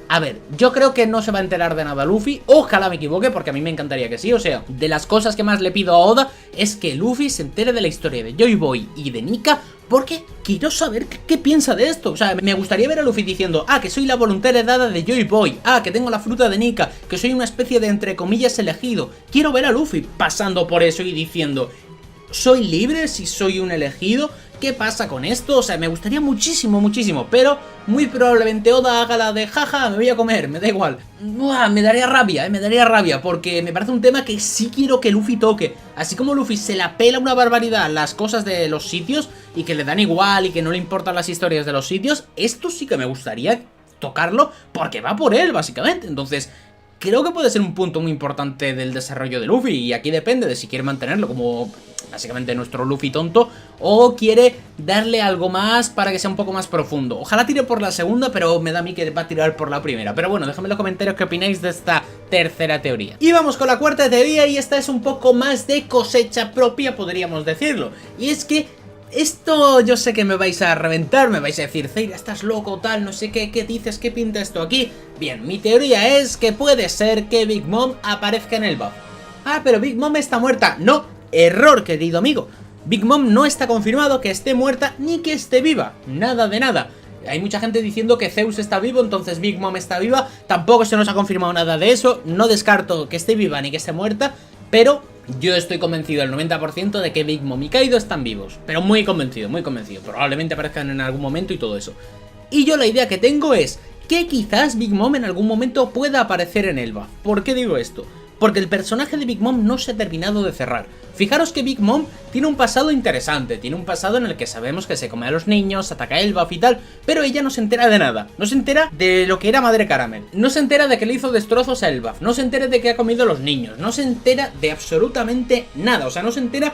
A ver, yo creo que no se va a enterar de nada Luffy, ojalá me equivoque porque a mí me encantaría que sí. O sea, de las cosas que más le pido a Oda es que Luffy se entere de la historia de Joy Boy y de Nika, porque quiero saber qué piensa de esto. O sea, me gustaría ver a Luffy diciendo, ah, que soy la voluntad heredada de Joy Boy, ah, que tengo la fruta de Nika, que soy una especie de entre comillas elegido. Quiero ver a Luffy pasando por eso y diciendo, ¿soy libre si soy un elegido? ¿Qué pasa con esto? O sea, me gustaría muchísimo, muchísimo, pero muy probablemente Oda haga la de jaja, me voy a comer, me da igual. Uah, me daría rabia, porque me parece un tema que sí quiero que Luffy toque. Así como Luffy se la pela una barbaridad las cosas de los sitios y que le dan igual y que no le importan las historias de los sitios, esto sí que me gustaría tocarlo porque va por él, básicamente. Entonces, creo que puede ser un punto muy importante del desarrollo de Luffy, y aquí depende de si quiere mantenerlo como básicamente nuestro Luffy tonto, o quiere darle algo más para que sea un poco más profundo. Ojalá tire por la segunda, pero me da a mí que va a tirar por la primera. Pero bueno, dejadme en los comentarios qué opináis de esta tercera teoría. Y vamos con la cuarta teoría, y esta es un poco más de cosecha propia, podríamos decirlo. Y es que esto yo sé que me vais a reventar, me vais a decir, Zeira, estás loco, tal, no sé qué, ¿qué dices? ¿Qué pinta esto aquí? Bien, mi teoría es que puede ser que Big Mom aparezca en el buff. Ah, pero Big Mom está muerta. No, error, querido amigo. Big Mom no está confirmado que esté muerta ni que esté viva. Nada de nada. Hay mucha gente diciendo que Zeus está vivo, entonces Big Mom está viva. Tampoco se nos ha confirmado nada de eso. No descarto que esté viva ni que esté muerta, pero yo estoy convencido al 90% de que Big Mom y Kaido están vivos. Pero muy convencido, muy convencido. Probablemente aparezcan en algún momento y todo eso. Y yo la idea que tengo es que quizás Big Mom en algún momento pueda aparecer en el buff. ¿Por qué digo esto? Porque el personaje de Big Mom no se ha terminado de cerrar. Fijaros que Big Mom tiene un pasado interesante, tiene un pasado en el que sabemos que se come a los niños, ataca a Elbaf y tal, pero ella no se entera de nada. No se entera de lo que era Madre Caramel, no se entera de que le hizo destrozos a Elbaf, no se entera de que ha comido a los niños, no se entera de absolutamente nada, o sea, no se entera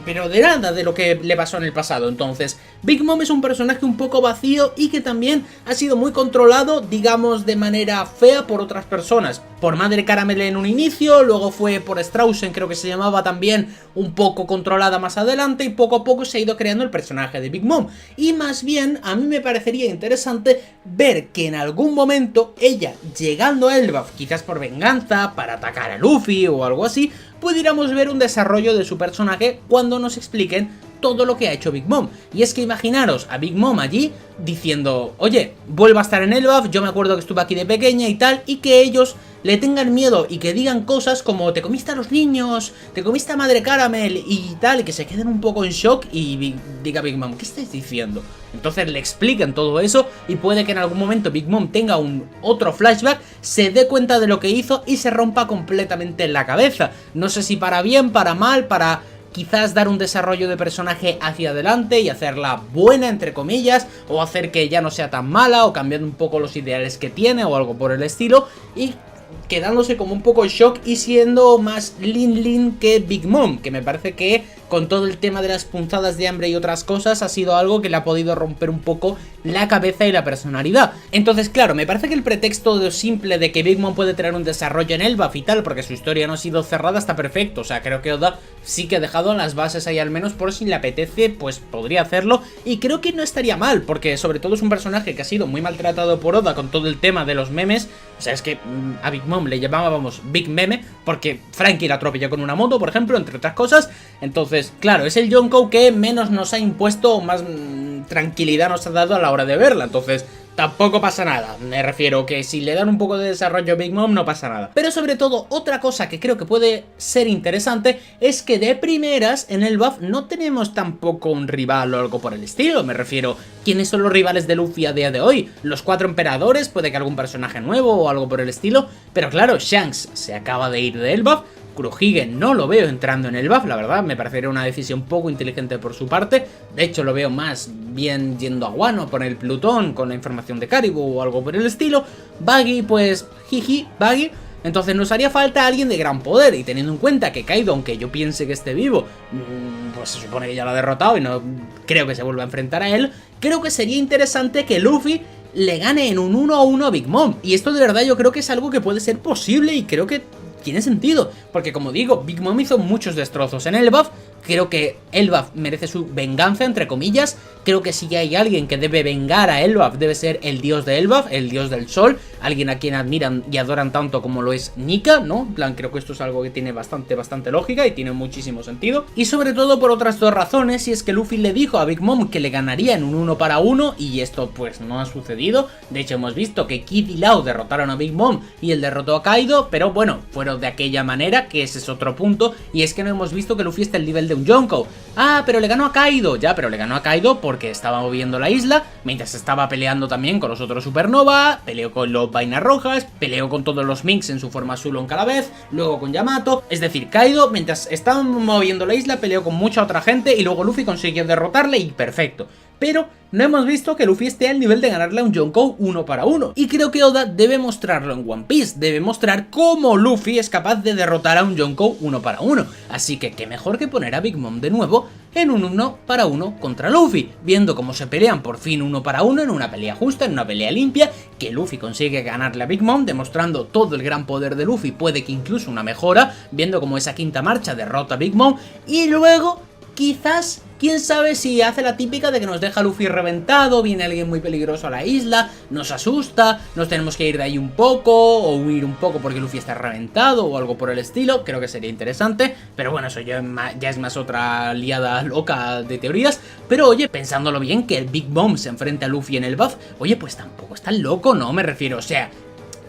pero de nada de lo que le pasó en el pasado. Entonces, Big Mom es un personaje un poco vacío y que también ha sido muy controlado, digamos, de manera fea por otras personas. Por Madre Caramel en un inicio, luego fue por Straussen, creo que se llamaba también, un poco controlada más adelante, y poco a poco se ha ido creando el personaje de Big Mom. Y más bien, a mí me parecería interesante ver que en algún momento ella, llegando a Elbaf, quizás por venganza, para atacar a Luffy o algo así, pudiéramos ver un desarrollo de su personaje cuando nos expliquen todo lo que ha hecho Big Mom. Y es que imaginaros a Big Mom allí diciendo, oye, vuelvo a estar en Elbaf, yo me acuerdo que estuve aquí de pequeña y tal, y que ellos le tengan miedo y que digan cosas como te comiste a los niños, te comiste a Madre Caramel y tal, y que se queden un poco en shock y diga Big Mom, ¿qué estáis diciendo? Entonces le explican todo eso y puede que en algún momento Big Mom tenga otro flashback, se dé cuenta de lo que hizo y se rompa completamente en la cabeza. No sé si para bien, para mal, para quizás dar un desarrollo de personaje hacia adelante y hacerla buena, entre comillas, o hacer que ya no sea tan mala, o cambiando un poco los ideales que tiene, o algo por el estilo, y quedándose como un poco en shock y siendo más Lin que Big Mom, que me parece que con todo el tema de las punzadas de hambre y otras cosas ha sido algo que le ha podido romper un poco la cabeza y la personalidad. Entonces, claro, me parece que el pretexto simple de que Big Mom puede tener un desarrollo en Elbaf y tal, porque su historia no ha sido cerrada, está perfecto. O sea, creo que Oda sí que ha dejado las bases ahí al menos por si le apetece, pues podría hacerlo, y creo que no estaría mal, porque sobre todo es un personaje que ha sido muy maltratado por Oda con todo el tema de los memes. O sea, es que a Big Mom le llamábamos Big Meme porque Frankie la atropelló con una moto, por ejemplo, entre otras cosas. Entonces, claro, es el Yonkou que menos nos ha impuesto o más tranquilidad nos ha dado a la hora de verla. Entonces, tampoco pasa nada. Me refiero que si le dan un poco de desarrollo a Big Mom no pasa nada. Pero sobre todo, otra cosa que creo que puede ser interesante es que de primeras en el buff no tenemos tampoco un rival o algo por el estilo. Me refiero, ¿quiénes son los rivales de Luffy a día de hoy? Los 4 emperadores, puede que algún personaje nuevo o algo por el estilo. Pero claro, Shanks se acaba de ir del buff. Kurohige no lo veo entrando en el buff, la verdad, me parecería una decisión poco inteligente por su parte. De hecho, lo veo más bien yendo a Wano por el Plutón con la información de Caribou o algo por el estilo. Buggy, pues, jiji, Buggy. Entonces nos haría falta alguien de gran poder, y teniendo en cuenta que Kaido, aunque yo piense que esté vivo, pues se supone que ya lo ha derrotado y no creo que se vuelva a enfrentar a él, creo que sería interesante que Luffy le gane en un 1-1 a Big Mom. Y esto de verdad yo creo que es algo que puede ser posible y creo que tiene sentido, porque como digo, Big Mom hizo muchos destrozos en Elbaf. Creo que Elbaf merece su venganza, entre comillas. Creo que si hay alguien que debe vengar a Elbaf, debe ser el dios de Elbaf, el dios del sol, alguien a quien admiran y adoran tanto como lo es Nika, ¿no? En plan, creo que esto es algo que tiene bastante lógica y tiene muchísimo sentido. Y sobre todo por otras dos razones, y es que Luffy le dijo a Big Mom que le ganaría en un 1 para 1, y esto pues no ha sucedido. De hecho, hemos visto que Kid y Lao derrotaron a Big Mom y él derrotó a Kaido, pero bueno, fueron de aquella manera, que ese es otro punto, y es que no hemos visto que Luffy esté al nivel de un Yonkou. Ah, pero le ganó a Kaido. Ya, pero le ganó a Kaido porque estaba moviendo la isla, mientras estaba peleando también con los otros Supernova, peleó con los Vainas Rojas, peleó con todos los Minks en su forma Sulon cada vez, luego con Yamato. Es decir, Kaido, mientras estaba moviendo la isla, peleó con mucha otra gente y luego Luffy consiguió derrotarle y perfecto. Pero no hemos visto que Luffy esté al nivel de ganarle a un Yonkou uno para uno. Y creo que Oda debe mostrarlo en One Piece, debe mostrar cómo Luffy es capaz de derrotar a un Yonkou uno para uno. Así que qué mejor que poner a Big Mom de nuevo en un 1 para 1 contra Luffy, viendo cómo se pelean por fin 1 para 1 en una pelea justa, en una pelea limpia, que Luffy consigue ganarle a Big Mom, demostrando todo el gran poder de Luffy, puede que incluso una mejora, viendo cómo esa quinta marcha derrota a Big Mom, y luego quizás, quién sabe si hace la típica de que nos deja Luffy reventado, viene alguien muy peligroso a la isla, nos asusta, nos tenemos que ir de ahí un poco, o huir un poco porque Luffy está reventado, o algo por el estilo. Creo que sería interesante, pero bueno, eso ya es más otra liada loca de teorías. Pero oye, pensándolo bien, que el Big Mom se enfrente a Luffy en el buff, oye, pues tampoco es tan loco, ¿no? Me refiero, o sea,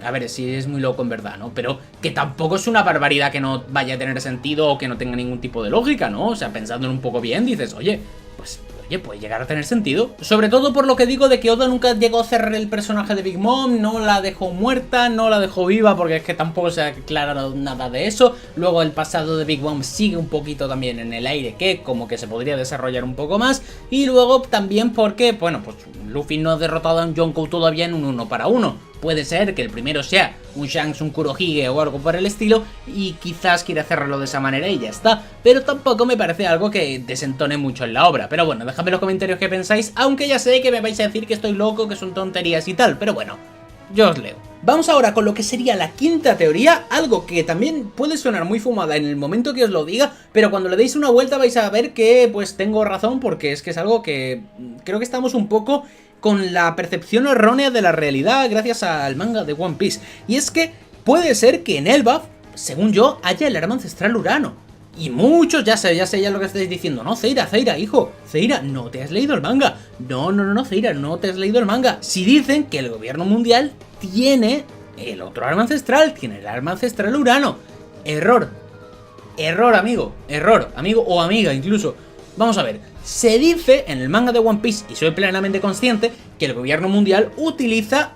a ver, si es muy loco en verdad, ¿no? Pero que tampoco es una barbaridad que no vaya a tener sentido o que no tenga ningún tipo de lógica, ¿no? O sea, pensándolo un poco bien, dices, oye, pues, puede llegar a tener sentido. Sobre todo por lo que digo de que Oda nunca llegó a cerrar el personaje de Big Mom, no la dejó muerta, no la dejó viva, porque es que tampoco se ha aclarado nada de eso. Luego el pasado de Big Mom sigue un poquito también en el aire, que como que se podría desarrollar un poco más. Y luego también porque, bueno, pues Luffy no ha derrotado a un Yonkou todavía en un 1 para 1. Puede ser que el primero sea un Shanks, un Kurohige o algo por el estilo, y quizás quiera hacerlo de esa manera y ya está. Pero tampoco me parece algo que desentone mucho en la obra. Pero bueno, dejadme en los comentarios qué pensáis, aunque ya sé que me vais a decir que estoy loco, que son tonterías y tal, pero bueno, yo os leo. Vamos ahora con lo que sería la quinta teoría, algo que también puede sonar muy fumada en el momento que os lo diga, pero cuando le deis una vuelta vais a ver que pues tengo razón, porque es que es algo que creo que estamos un poco con la percepción errónea de la realidad gracias al manga de One Piece. Y es que puede ser que en Elbaf, según yo, haya el arma ancestral Urano. Y muchos, ya sé ya lo que estáis diciendo. No, Zeira, hijo, Zeira, no te has leído el manga. No, Zeira, no te has leído el manga. Si dicen que el gobierno mundial tiene el otro arma ancestral, tiene el arma ancestral Urano. Error, amigo o amiga incluso. Vamos a ver, se dice en el manga de One Piece, y soy plenamente consciente, que el gobierno mundial utiliza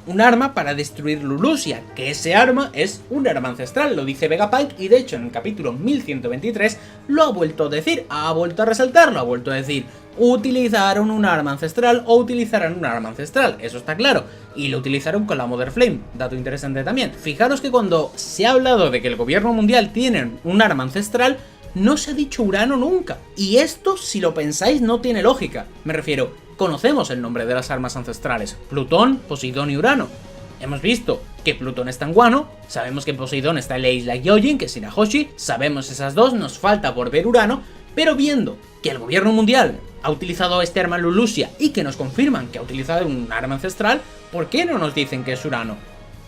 un arma para destruir Lulusia, que ese arma es un arma ancestral, lo dice Vegapunk, y de hecho en el capítulo 1123 lo ha vuelto a decir, ha vuelto a resaltarlo, ha vuelto a decir, utilizaron un arma ancestral o utilizarán un arma ancestral, eso está claro, y lo utilizaron con la Mother Flame, dato interesante también. Fijaros que cuando se ha hablado de que el gobierno mundial tiene un arma ancestral, no se ha dicho Urano nunca. Y esto, si lo pensáis, no tiene lógica. Me refiero, conocemos el nombre de las armas ancestrales: Plutón, Poseidón y Urano. Hemos visto que Plutón está en Wano, sabemos que Poseidón está en la isla Gyojin, que es Shirahoshi, sabemos esas dos, nos falta por ver Urano, pero viendo que el gobierno mundial ha utilizado este arma Lulusia y que nos confirman que ha utilizado un arma ancestral, ¿por qué no nos dicen que es Urano?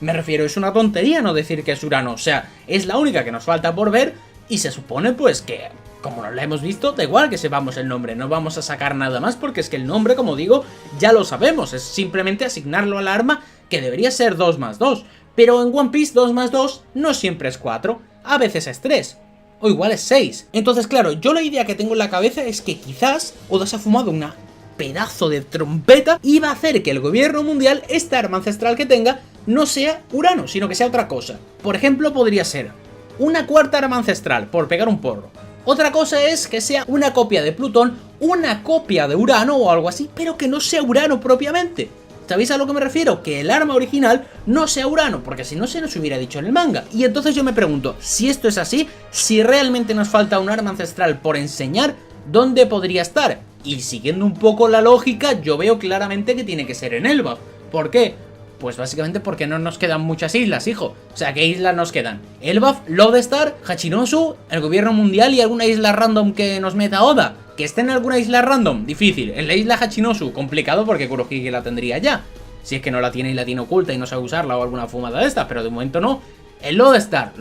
Me refiero, es una tontería no decir que es Urano, o sea, es la única que nos falta por ver. Y se supone pues que, como no la hemos visto, da igual que sepamos el nombre, no vamos a sacar nada más porque es que el nombre, como digo, ya lo sabemos, es simplemente asignarlo al arma, que debería ser 2 más 2, pero en One Piece 2 más 2 no siempre es 4, a veces es 3, o igual es 6. Entonces claro, yo la idea que tengo en la cabeza es que quizás Oda se ha fumado una pedazo de trompeta y va a hacer que el gobierno mundial, esta arma ancestral que tenga, no sea Urano, sino que sea otra cosa. Por ejemplo, podría ser una cuarta arma ancestral, por pegar un porro. Otra cosa es que sea una copia de Plutón, una copia de Urano o algo así, pero que no sea Urano propiamente. ¿Sabéis a lo que me refiero? Que el arma original no sea Urano, porque si no se nos hubiera dicho en el manga. Y entonces yo me pregunto, si esto es así, si realmente nos falta un arma ancestral por enseñar, ¿dónde podría estar? Y siguiendo un poco la lógica, yo veo claramente que tiene que ser en Elbaf. ¿Por qué? Pues básicamente porque no nos quedan muchas islas, hijo. O sea, ¿qué islas nos quedan? Elbaf, Lodestar, Hachinosu, el gobierno mundial y alguna isla random que nos meta Oda. Que esté en alguna isla random, difícil. En la isla Hachinosu, complicado porque Kurohige la tendría ya. Si es que no la tiene y la tiene oculta y no sabe usarla o alguna fumada de estas, pero de momento no. El Lodestar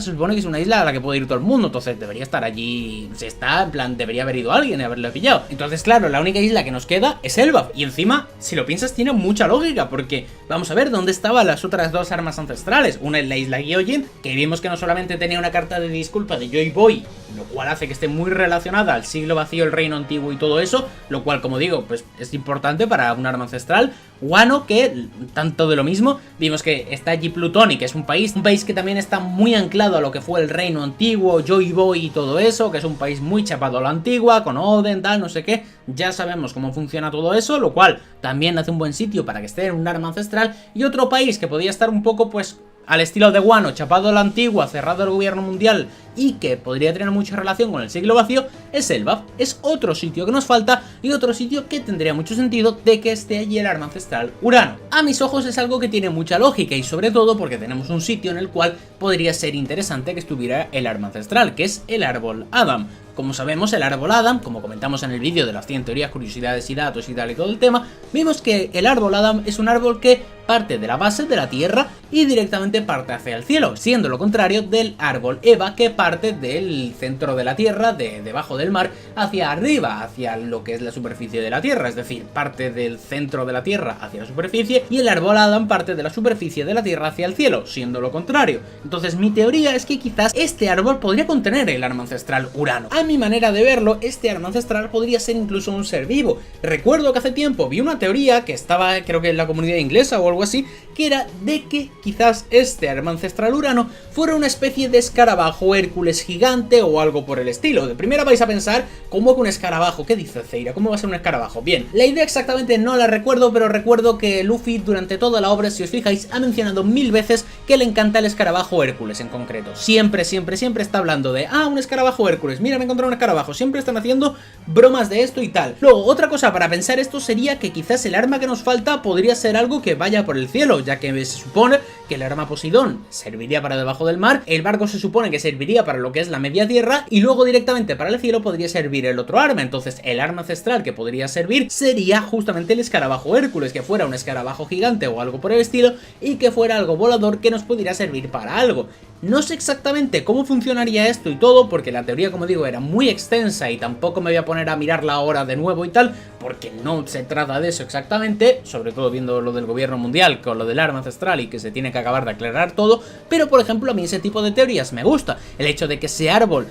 se supone que es una isla a la que puede ir todo el mundo, entonces debería estar allí, si está, en plan, debería haber ido alguien y haberlo pillado. Entonces claro, la única isla que nos queda es Elbaf, y encima, si lo piensas, tiene mucha lógica, porque vamos a ver dónde estaban las otras dos armas ancestrales. Una es la isla Gyojin, que vimos que no solamente tenía una carta de disculpa de Joy Boy, lo cual hace que esté muy relacionada al siglo vacío, el reino antiguo y todo eso, lo cual, como digo, pues es importante para un arma ancestral. Wano, que tanto de lo mismo, vimos que está allí Plutón, y que es un país que también está muy anclado a lo que fue el reino antiguo, Joy Boy y todo eso, que es un país muy chapado a la antigua, con Oden, tal, no sé qué. ya sabemos cómo funciona todo eso, lo cual también hace un buen sitio para que esté en un arma ancestral. Y otro país que podría estar un poco pues al estilo de Wano, chapado a la antigua, cerrado al gobierno mundial y que podría tener mucha relación con el siglo vacío, es Elbaf. Es otro sitio que nos falta y otro sitio que tendría mucho sentido de que esté allí el arma ancestral Urano. A mis ojos es algo que tiene mucha lógica y sobre todo porque tenemos un sitio en el cual podría ser interesante que estuviera el arma ancestral, que es el árbol Adam. Como sabemos, el árbol Adam, como comentamos en el vídeo de las 100 teorías, curiosidades y datos y tal y todo el tema, vimos que el árbol Adam es un árbol que parte de la base de la Tierra y directamente parte hacia el cielo, siendo lo contrario del árbol Eva, que parte del centro de la Tierra, debajo del mar, hacia arriba, hacia lo que es la superficie de la Tierra, es decir, parte del centro de la Tierra hacia la superficie, y el árbol Adam parte de la superficie de la Tierra hacia el cielo, siendo lo contrario. Entonces mi teoría es que quizás este árbol podría contener el arma ancestral Urano. A mi manera de verlo, este arma ancestral podría ser incluso un ser vivo. Recuerdo que hace tiempo vi una teoría que estaba, creo que en la comunidad inglesa o algo así, que era de que quizás este arma ancestral Urano fuera una especie de escarabajo Hércules gigante o algo por el estilo. De primera vais a pensar, ¿cómo que un escarabajo? ¿Qué dice Zeira? ¿Cómo va a ser un escarabajo? Bien, la idea exactamente no la recuerdo, pero recuerdo que Luffy durante toda la obra, si os fijáis, ha mencionado 1000 veces que le encanta el escarabajo Hércules en concreto. Siempre está hablando de, un escarabajo Hércules, mira, me he encontrado un escarabajo. Siempre están haciendo bromas de esto y tal. Luego, otra cosa para pensar esto sería que quizás el arma que nos falta podría ser algo que vaya por el cielo, ya que se supone que el arma Poseidón serviría para debajo del mar, el barco se supone que serviría para lo que es la media tierra y luego directamente para el cielo podría servir el otro arma. Entonces el arma ancestral que podría servir sería justamente el escarabajo Hércules, que fuera un escarabajo gigante o algo por el estilo y que fuera algo volador que nos pudiera servir para algo. No sé exactamente cómo funcionaría esto y todo, porque la teoría, como digo, era muy extensa y tampoco me voy a poner a mirarla ahora de nuevo y tal, porque no se trata de eso exactamente, sobre todo viendo lo del gobierno mundial con lo del arma ancestral y que se tiene que acabar de aclarar todo. Pero por ejemplo a mí ese tipo de teorías me gusta. El hecho de que ese árbol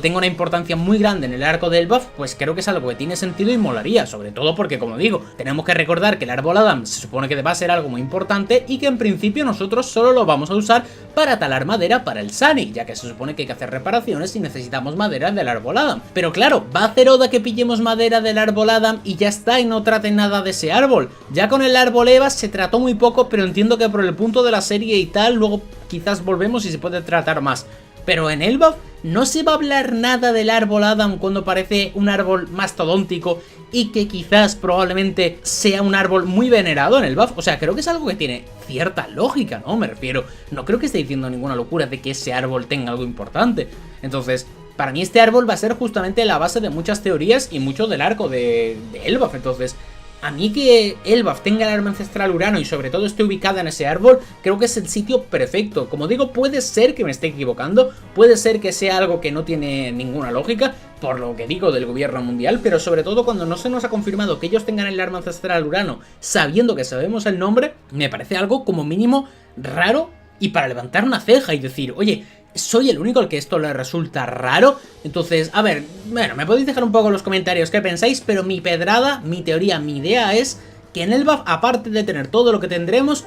tenga una importancia muy grande en el arco del Elbaf, pues creo que es algo que tiene sentido y molaría, sobre todo porque, como digo, tenemos que recordar que el árbol Adam se supone que va a ser algo muy importante y que en principio nosotros solo lo vamos a usar para talar madera para el Sunny, ya que se supone que hay que hacer reparaciones y necesitamos madera del árbol Adam. Pero claro, va a hacer Oda que pillemos madera del árbol Adam y ya está, y no traten nada de ese árbol. Ya con el árbol Eva se trató muy poco, pero entiendo que por el punto de la serie y tal, luego quizás volvemos y se puede tratar más. Pero en Elbaf no se va a hablar nada del árbol Adam cuando parece un árbol mastodóntico y que quizás probablemente sea un árbol muy venerado en Elbaf. O sea, creo que es algo que tiene cierta lógica, ¿no? Me refiero, no creo que esté diciendo ninguna locura de que ese árbol tenga algo importante. Entonces, para mí este árbol va a ser justamente la base de muchas teorías y mucho del arco de Elbaf. Entonces, a mí que Elbaf tenga el arma ancestral Urano y sobre todo esté ubicada en ese árbol, creo que es el sitio perfecto. Como digo, puede ser que me esté equivocando, puede ser que sea algo que no tiene ninguna lógica, por lo que digo del gobierno mundial, pero sobre todo cuando no se nos ha confirmado que ellos tengan el arma ancestral Urano, sabiendo que sabemos el nombre, me parece algo como mínimo raro y para levantar una ceja y decir, oye, ¿soy el único al que esto le resulta raro? Entonces, a ver, bueno, me podéis dejar un poco en los comentarios qué pensáis, pero mi pedrada, mi teoría, mi idea es que en Elbaf, aparte de tener todo lo que tendremos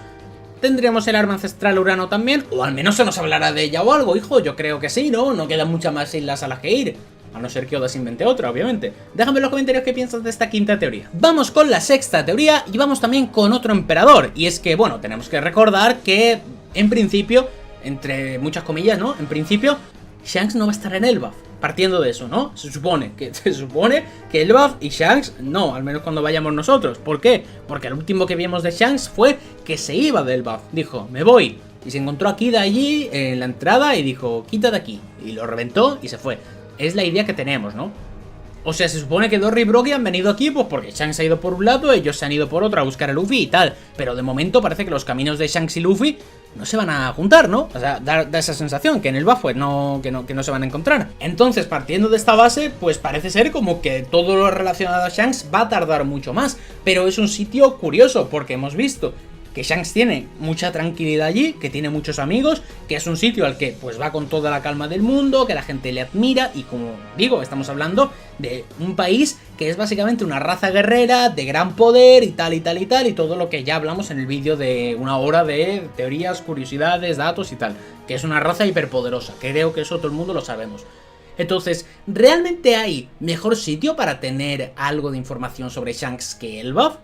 el arma ancestral Urano también, o al menos se nos hablará de ella o algo, hijo, yo creo que sí, ¿no? No quedan muchas más islas a las que ir. A no ser que Oda se invente otra, obviamente. Déjame en los comentarios qué piensas de esta quinta teoría. Vamos con la sexta teoría y vamos también con otro emperador. Y es que, bueno, tenemos que recordar que, en principio, entre muchas comillas, ¿no? En principio, Shanks no va a estar en Elbaf. Partiendo de eso, ¿no? Se supone que Elbaf y Shanks no, al menos cuando vayamos nosotros. ¿Por qué? Porque el último que vimos de Shanks fue que se iba de Elbaf. Dijo, me voy. Y se encontró aquí de allí en la entrada y dijo, quita de aquí. Y lo reventó y se fue. Es la idea que tenemos, ¿no? O sea, se supone que Dory y Brogy han venido aquí pues porque Shanks ha ido por un lado, ellos se han ido por otro a buscar a Luffy y tal. Pero de momento parece que los caminos de Shanks y Luffy no se van a juntar, ¿no? O sea, da esa sensación que en el Bafo que no se van a encontrar. Entonces, partiendo de esta base, pues parece ser como que todo lo relacionado a Shanks va a tardar mucho más. Pero es un sitio curioso porque hemos visto que Shanks tiene mucha tranquilidad allí, que tiene muchos amigos, que es un sitio al que pues va con toda la calma del mundo, que la gente le admira y como digo, estamos hablando de un país que es básicamente una raza guerrera de gran poder y tal y tal y tal y todo lo que ya hablamos en el vídeo de una hora de teorías, curiosidades, datos y tal, que es una raza hiperpoderosa, creo que eso todo el mundo lo sabemos. Entonces, ¿realmente hay mejor sitio para tener algo de información sobre Shanks que Elbaf?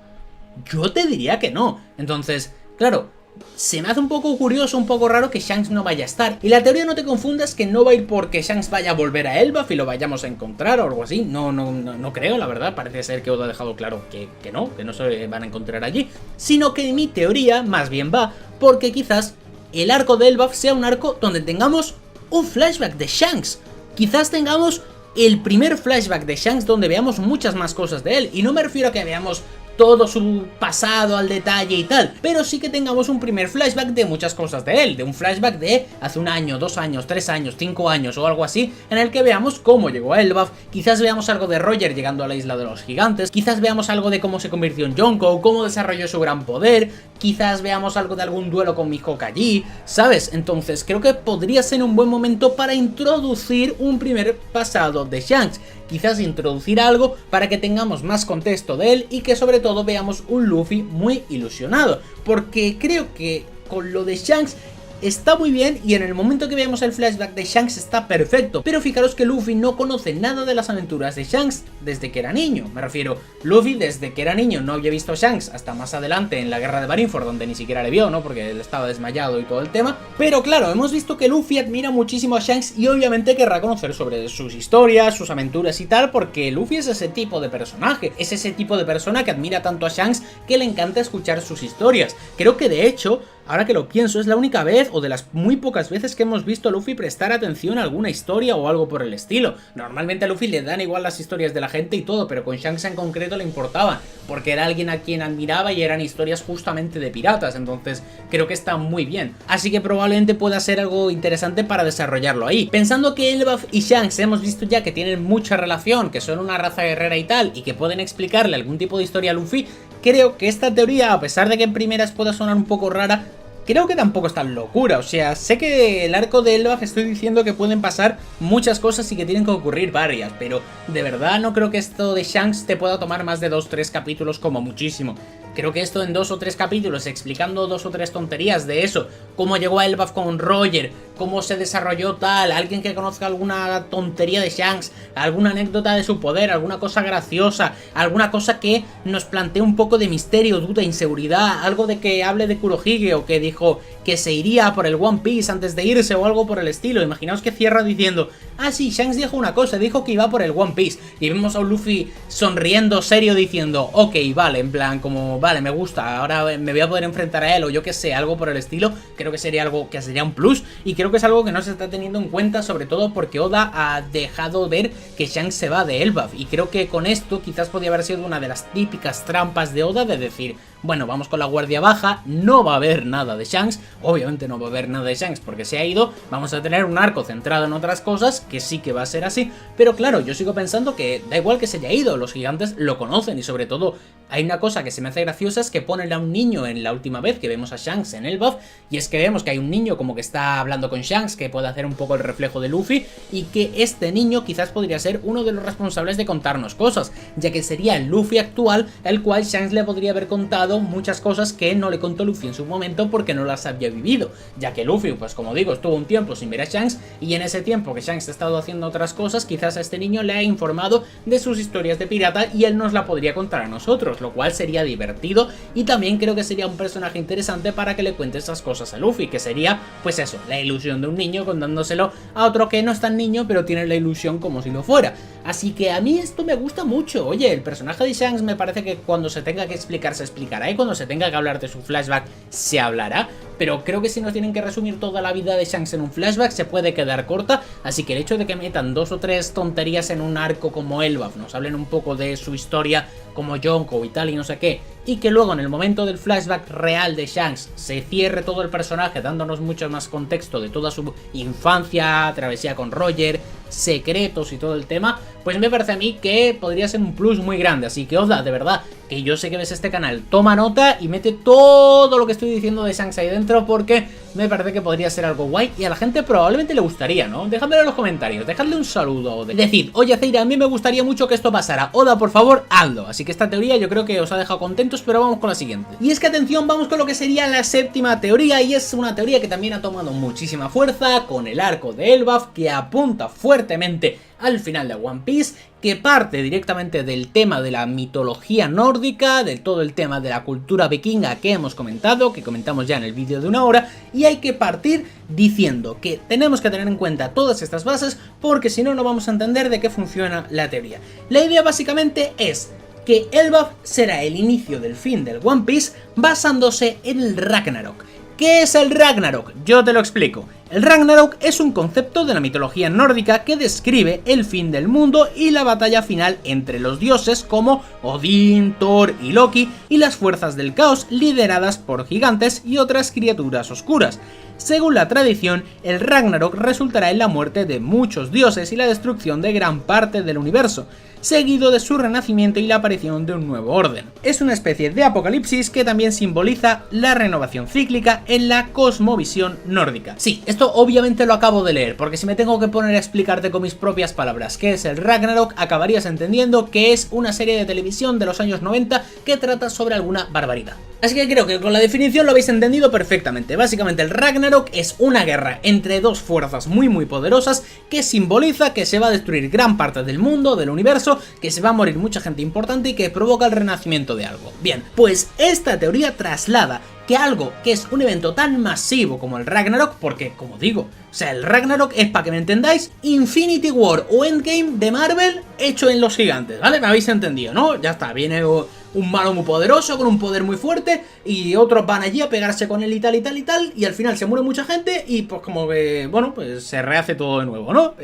Yo te diría que no. Entonces, claro, se me hace un poco curioso, un poco raro que Shanks no vaya a estar. Y la teoría, no te confundas, que no va a ir porque Shanks vaya a volver a Elbaf y lo vayamos a encontrar o algo así. No creo, la verdad. Parece ser que Oda ha dejado claro que no se van a encontrar allí. Sino que mi teoría más bien va porque quizás el arco de Elbaf sea un arco donde tengamos un flashback de Shanks. Quizás tengamos el primer flashback de Shanks donde veamos muchas más cosas de él. Y no me refiero a que veamos todo su pasado al detalle y tal, pero sí que tengamos un primer flashback de muchas cosas de él, de un flashback de hace 1 año, 2 años, 3 años, 5 años o algo así, en el que veamos cómo llegó a Elbaf, quizás veamos algo de Roger llegando a la isla de los gigantes, quizás veamos algo de cómo se convirtió en Yonko, cómo desarrolló su gran poder, quizás veamos algo de algún duelo con Mihawk allí, ¿sabes? Entonces creo que podría ser un buen momento para introducir un primer pasado de Shanks. Quizás introducir algo para que tengamos más contexto de él y que sobre todo veamos un Luffy muy ilusionado. Porque creo que con lo de Shanks está muy bien y en el momento que veamos el flashback de Shanks está perfecto. Pero fijaros que Luffy no conoce nada de las aventuras de Shanks desde que era niño. Me refiero, Luffy desde que era niño no había visto a Shanks hasta más adelante en la guerra de Marineford, donde ni siquiera le vio, ¿no? Porque él estaba desmayado y todo el tema. Pero claro, hemos visto que Luffy admira muchísimo a Shanks y obviamente querrá conocer sobre sus historias, sus aventuras y tal, porque Luffy es ese tipo de personaje. Es ese tipo de persona que admira tanto a Shanks que le encanta escuchar sus historias. Creo que de hecho, ahora que lo pienso, es la única vez o de las muy pocas veces que hemos visto a Luffy prestar atención a alguna historia o algo por el estilo. Normalmente a Luffy le dan igual las historias de la gente y todo, pero con Shanks en concreto le importaba, porque era alguien a quien admiraba y eran historias justamente de piratas, entonces creo que está muy bien. Así que probablemente pueda ser algo interesante para desarrollarlo ahí. Pensando que Elbaf y Shanks hemos visto ya que tienen mucha relación, que son una raza guerrera y tal, y que pueden explicarle algún tipo de historia a Luffy, creo que esta teoría, a pesar de que en primeras pueda sonar un poco rara, creo que tampoco es tan locura. O sea, sé que el arco de Elbaf estoy diciendo que pueden pasar muchas cosas y que tienen que ocurrir varias, pero de verdad no creo que esto de Shanks te pueda tomar más de 2-3 capítulos como muchísimo. Creo que esto en 2 o 3 capítulos, explicando 2 o 3 tonterías de eso, cómo llegó a Elbaf con Roger, cómo se desarrolló tal, alguien que conozca alguna tontería de Shanks, alguna anécdota de su poder, alguna cosa graciosa, alguna cosa que nos plantee un poco de misterio, duda, inseguridad, algo de que hable de Kurohige o que dijo que se iría por el One Piece antes de irse o algo por el estilo. Imaginaos que cierra diciendo, ah sí, Shanks dijo una cosa, dijo que iba por el One Piece, y vemos a un Luffy sonriendo serio diciendo, ok, vale, en plan como, vale, me gusta, ahora me voy a poder enfrentar a él o yo que sé, algo por el estilo. Creo que sería algo que sería un plus y creo que es algo que no se está teniendo en cuenta, sobre todo porque Oda ha dejado ver que Shanks se va de Elbaf, y creo que con esto quizás podría haber sido una de las típicas trampas de Oda de decir, bueno, vamos con la guardia baja, no va a haber nada de Shanks, obviamente no va a haber nada de Shanks porque se ha ido, vamos a tener un arco centrado en otras cosas, que sí que va a ser así, pero claro, yo sigo pensando que da igual que se haya ido, los gigantes lo conocen y sobre todo hay una cosa que se me hace graciosa, es que ponen a un niño en la última vez que vemos a Shanks en Elbaf, y es que vemos que hay un niño como que está hablando con Shanks, que puede hacer un poco el reflejo de Luffy, y que este niño quizás podría ser uno de los responsables de contarnos cosas, ya que sería el Luffy actual, el cual Shanks le podría haber contado muchas cosas que no le contó Luffy en su momento porque no las había vivido, ya que Luffy, pues como digo, estuvo un tiempo sin ver a Shanks, y en ese tiempo que Shanks ha estado haciendo otras cosas, quizás a este niño le ha informado de sus historias de pirata y él nos la podría contar a nosotros, lo cual sería divertido, y también creo que sería un personaje interesante para que le cuente esas cosas a Luffy, que sería, pues eso, la ilusión de un niño contándoselo a otro que no es tan niño, pero tiene la ilusión como si lo fuera. Así que a mí esto me gusta mucho. Oye, el personaje de Shanks me parece que cuando se tenga que explicar se explicará, y cuando se tenga que hablar de su flashback se hablará, pero creo que si nos tienen que resumir toda la vida de Shanks en un flashback se puede quedar corta, así que el hecho de que metan 2 o 3 tonterías en un arco como Elbaf, nos hablen un poco de su historia como Yonko y tal y no sé qué, y que luego en el momento del flashback real de Shanks se cierre todo el personaje dándonos mucho más contexto de toda su infancia, travesía con Roger, secretos y todo el tema, pues me parece a mí que podría ser un plus muy grande. Así que Oda, de verdad, que yo sé que ves este canal, toma nota y mete todo lo que estoy diciendo de Shanks ahí dentro, porque me parece que podría ser algo guay y a la gente probablemente le gustaría, ¿no? Dejadmelo en los comentarios, dejadle un saludo, decid, oye Aceira, a mí me gustaría mucho que esto pasara, Oda, por favor, hazlo. Así que esta teoría yo creo que os ha dejado contentos, pero vamos con la siguiente. Y es que atención, vamos con lo que sería la séptima teoría, y es una teoría que también ha tomado muchísima fuerza con el arco de Elbaf, que apunta fuertemente al final de One Piece, que parte directamente del tema de la mitología nórdica, de todo el tema de la cultura vikinga que hemos comentado, que comentamos ya en el vídeo de 1 hora, y hay que partir diciendo que tenemos que tener en cuenta todas estas bases, porque si no, no vamos a entender de qué funciona la teoría. La idea básicamente es que Elbaf será el inicio del fin del One Piece basándose en el Ragnarok. ¿Qué es el Ragnarok? Yo te lo explico. El Ragnarok es un concepto de la mitología nórdica que describe el fin del mundo y la batalla final entre los dioses como Odín, Thor y Loki y las fuerzas del caos lideradas por gigantes y otras criaturas oscuras. Según la tradición, el Ragnarok resultará en la muerte de muchos dioses y la destrucción de gran parte del universo, seguido de su renacimiento y la aparición de un nuevo orden. Es una especie de apocalipsis que también simboliza la renovación cíclica en la cosmovisión nórdica. Sí, esto obviamente lo acabo de leer, porque si me tengo que poner a explicarte con mis propias palabras qué es el Ragnarok, acabarías entendiendo que es una serie de televisión de los años 90 que trata sobre alguna barbaridad. Así que creo que con la definición lo habéis entendido perfectamente. Básicamente el Ragnarok es una guerra entre dos fuerzas muy poderosas que simboliza que se va a destruir gran parte del mundo, del universo, que se va a morir mucha gente importante y que provoca el renacimiento de algo. Bien, pues esta teoría traslada que algo que es un evento tan masivo como el Ragnarok, porque como digo, o sea, el Ragnarok es, para que me entendáis, Infinity War o Endgame de Marvel hecho en los gigantes, ¿vale? Me habéis entendido, ¿no? Ya está, viene un malo muy poderoso, con un poder muy fuerte, y otros van allí a pegarse con él y tal y tal y tal, y al final se muere mucha gente y pues como que, bueno, pues se rehace todo de nuevo, ¿no?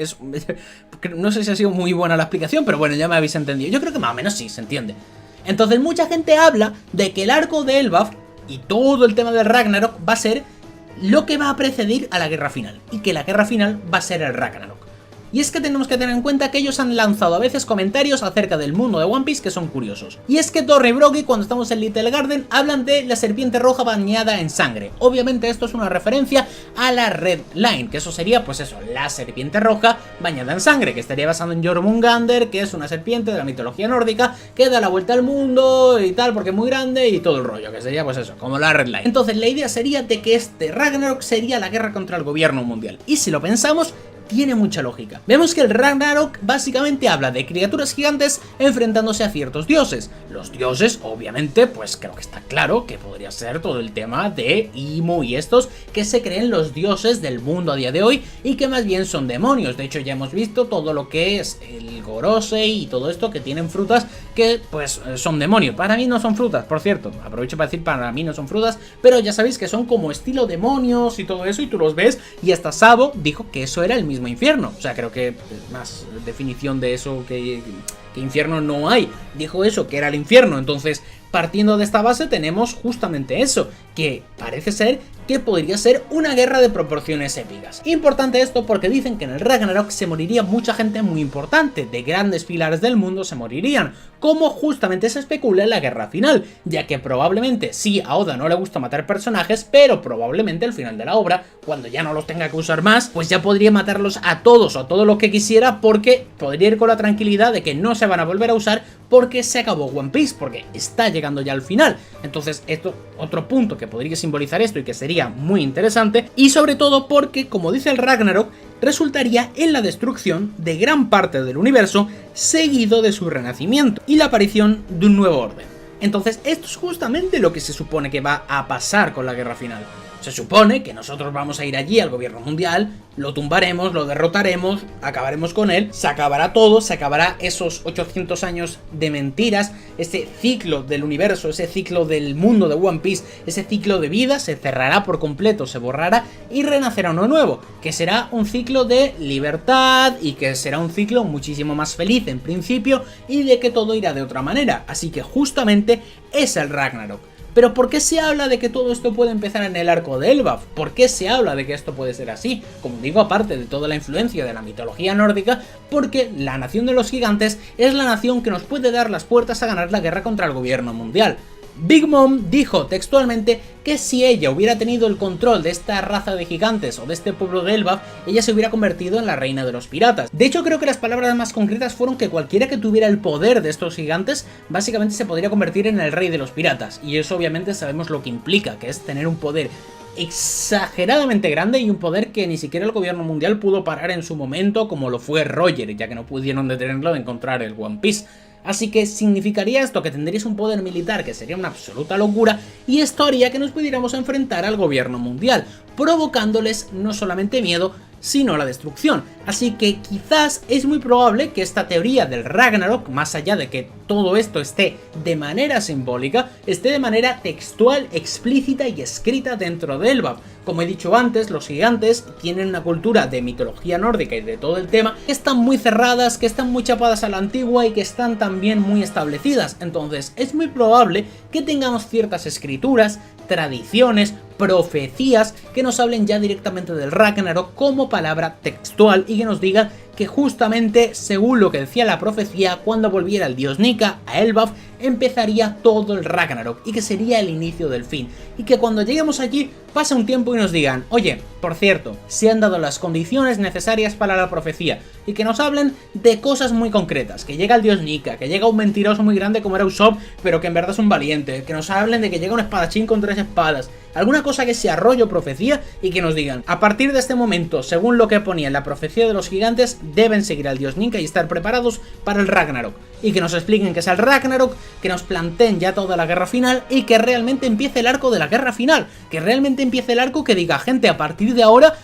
No sé si ha sido muy buena la explicación, pero bueno, ya me habéis entendido. Yo creo que más o menos sí, se entiende. Entonces mucha gente habla de que el arco de Elbaf y todo el tema del Ragnarok va a ser lo que va a preceder a la guerra final, y que la guerra final va a ser el Ragnarok. Y es que tenemos que tener en cuenta que ellos han lanzado a veces comentarios acerca del mundo de One Piece que son curiosos. Y es que Thor y Broggy, cuando estamos en Little Garden, hablan de la serpiente roja bañada en sangre. Obviamente esto es una referencia a la Red Line, que eso sería, pues eso, la serpiente roja bañada en sangre, que estaría basado en Jormungandr, que es una serpiente de la mitología nórdica que da la vuelta al mundo y tal, porque es muy grande y todo el rollo, que sería pues eso, como la Red Line. Entonces la idea sería de que este Ragnarok sería la guerra contra el gobierno mundial. Y si lo pensamos, tiene mucha lógica. Vemos que el Ragnarok básicamente habla de criaturas gigantes enfrentándose a ciertos dioses. Los dioses, obviamente, pues creo que está claro que podría ser todo el tema de Imo y estos que se creen los dioses del mundo a día de hoy y que más bien son demonios. De hecho, ya hemos visto todo lo que es el Gorosei y todo esto que tienen frutas que pues son demonios. Para mí no son frutas, por cierto. Aprovecho para decir, para mí no son frutas, pero ya sabéis que son como estilo demonios y todo eso, y tú los ves, y hasta Sabo dijo que eso era el mismo infierno. O sea, creo que más definición de eso que infierno no hay. Dijo eso, que era el infierno. Entonces, partiendo de esta base tenemos justamente eso, que parece ser que podría ser una guerra de proporciones épicas. Importante esto porque dicen que en el Ragnarok se moriría mucha gente muy importante, de grandes pilares del mundo se morirían, como justamente se especula en la guerra final, ya que probablemente sí, a Oda no le gusta matar personajes, pero probablemente al final de la obra, cuando ya no los tenga que usar más, pues ya podría matarlos a todos o a todo lo que quisiera, porque podría ir con la tranquilidad de que no se van a volver a usar porque se acabó One Piece, porque está llegando ya al final. Entonces esto, otro punto que podría simbolizar esto y que sería muy interesante, y sobre todo porque, como dice el Ragnarok, resultaría en la destrucción de gran parte del universo, seguido de su renacimiento y la aparición de un nuevo orden. Entonces esto es justamente lo que se supone que va a pasar con la guerra final. Se supone que nosotros vamos a ir allí al gobierno mundial, lo tumbaremos, lo derrotaremos, acabaremos con él, se acabará todo, se acabará esos 800 años de mentiras, ese ciclo del universo, ese ciclo del mundo de One Piece, ese ciclo de vida se cerrará por completo, se borrará y renacerá uno nuevo, que será un ciclo de libertad y que será un ciclo muchísimo más feliz en principio y de que todo irá de otra manera. Así que justamente es el Ragnarok. Pero ¿por qué se habla de que todo esto puede empezar en el arco de Elbaf? ¿Por qué se habla de que esto puede ser así? Como digo, aparte de toda la influencia de la mitología nórdica, porque la nación de los gigantes es la nación que nos puede dar las puertas a ganar la guerra contra el gobierno mundial. Big Mom dijo textualmente que si ella hubiera tenido el control de esta raza de gigantes o de este pueblo de Elbaf, ella se hubiera convertido en la reina de los piratas. De hecho, creo que las palabras más concretas fueron que cualquiera que tuviera el poder de estos gigantes, básicamente se podría convertir en el rey de los piratas. Y eso obviamente sabemos lo que implica, que es tener un poder exageradamente grande y un poder que ni siquiera el gobierno mundial pudo parar en su momento, como lo fue Roger, ya que no pudieron detenerlo de encontrar el One Piece. Así que significaría esto que tendríais un poder militar que sería una absoluta locura, y esto haría que nos pudiéramos enfrentar al gobierno mundial, provocándoles no solamente miedo, sino la destrucción. Así que quizás es muy probable que esta teoría del Ragnarok, más allá de que todo esto esté de manera simbólica, esté de manera textual, explícita y escrita dentro de Elbaf. Como he dicho antes, los gigantes tienen una cultura de mitología nórdica y de todo el tema que están muy cerradas, que están muy chapadas a la antigua y que están también muy establecidas. Entonces es muy probable que tengamos ciertas escrituras, tradiciones, profecías que nos hablen ya directamente del Ragnarok como palabra textual y que nos digan que justamente, según lo que decía la profecía, cuando volviera el dios Nika a Elbaf, empezaría todo el Ragnarok y que sería el inicio del fin. Y que cuando lleguemos allí pase un tiempo y nos digan, oye, por cierto, se han dado las condiciones necesarias para la profecía, y que nos hablen de cosas muy concretas, que llega el dios Nika, que llega un mentiroso muy grande como era Usopp, pero que en verdad es un valiente, que nos hablen de que llega un espadachín con 3 espadas, alguna cosa que sea rollo profecía y que nos digan, a partir de este momento, según lo que ponía en la profecía de los gigantes, deben seguir al dios Nika y estar preparados para el Ragnarok, y que nos expliquen qué es el Ragnarok, que nos planteen ya toda la guerra final y que realmente empiece el arco de la guerra final, que realmente empiece el arco que diga, gente, a partir de ahora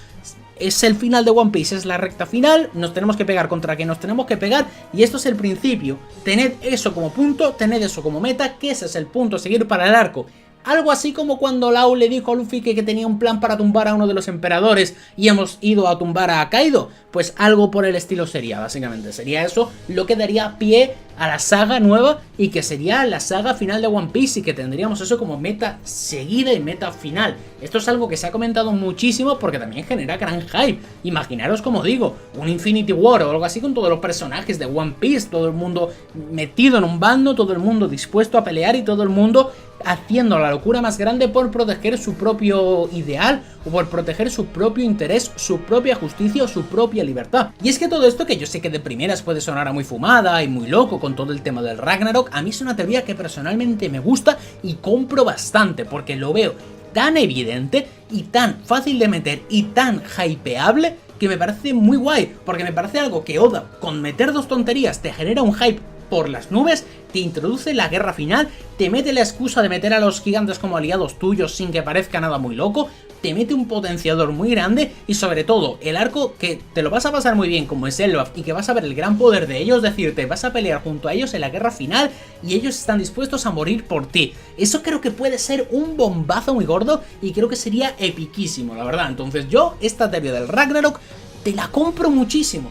es el final de One Piece, es la recta final, nos tenemos que pegar contra quien nos tenemos que pegar y esto es el principio. Tened eso como punto, tened eso como meta, que ese es el punto a seguir para el arco. Algo así como cuando Lau le dijo a Luffy que tenía un plan para tumbar a uno de los emperadores y hemos ido a tumbar a Kaido. Pues algo por el estilo sería, básicamente. Sería eso lo que daría pie a la saga nueva y que sería la saga final de One Piece y que tendríamos eso como meta seguida y meta final. Esto es algo que se ha comentado muchísimo porque también genera gran hype. Imaginaros, como digo, un Infinity War o algo así con todos los personajes de One Piece, todo el mundo metido en un bando, todo el mundo dispuesto a pelear y todo el mundo haciendo la locura más grande por proteger su propio ideal o por proteger su propio interés, su propia justicia o su propia libertad. Y es que todo esto, que yo sé que de primeras puede sonar a muy fumada y muy loco con todo el tema del Ragnarok, a mí es una teoría que personalmente me gusta y compro bastante porque lo veo tan evidente y tan fácil de meter y tan hypeable que me parece muy guay, porque me parece algo que Oda, con meter 2 tonterías, te genera un hype por las nubes, te introduce la guerra final, te mete la excusa de meter a los gigantes como aliados tuyos sin que parezca nada muy loco, te mete un potenciador muy grande y sobre todo el arco que te lo vas a pasar muy bien como es Elbaf y que vas a ver el gran poder de ellos, decirte, vas a pelear junto a ellos en la guerra final y ellos están dispuestos a morir por ti. Eso creo que puede ser un bombazo muy gordo y creo que sería epiquísimo, la verdad. Entonces yo, esta teoría del Ragnarok, te la compro muchísimo,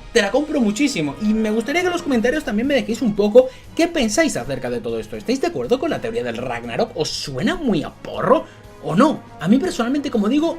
y me gustaría que en los comentarios también me dejéis un poco qué pensáis acerca de todo esto. ¿Estáis de acuerdo con la teoría del Ragnarok? ¿Os suena muy a porro o no? A mí personalmente, como digo,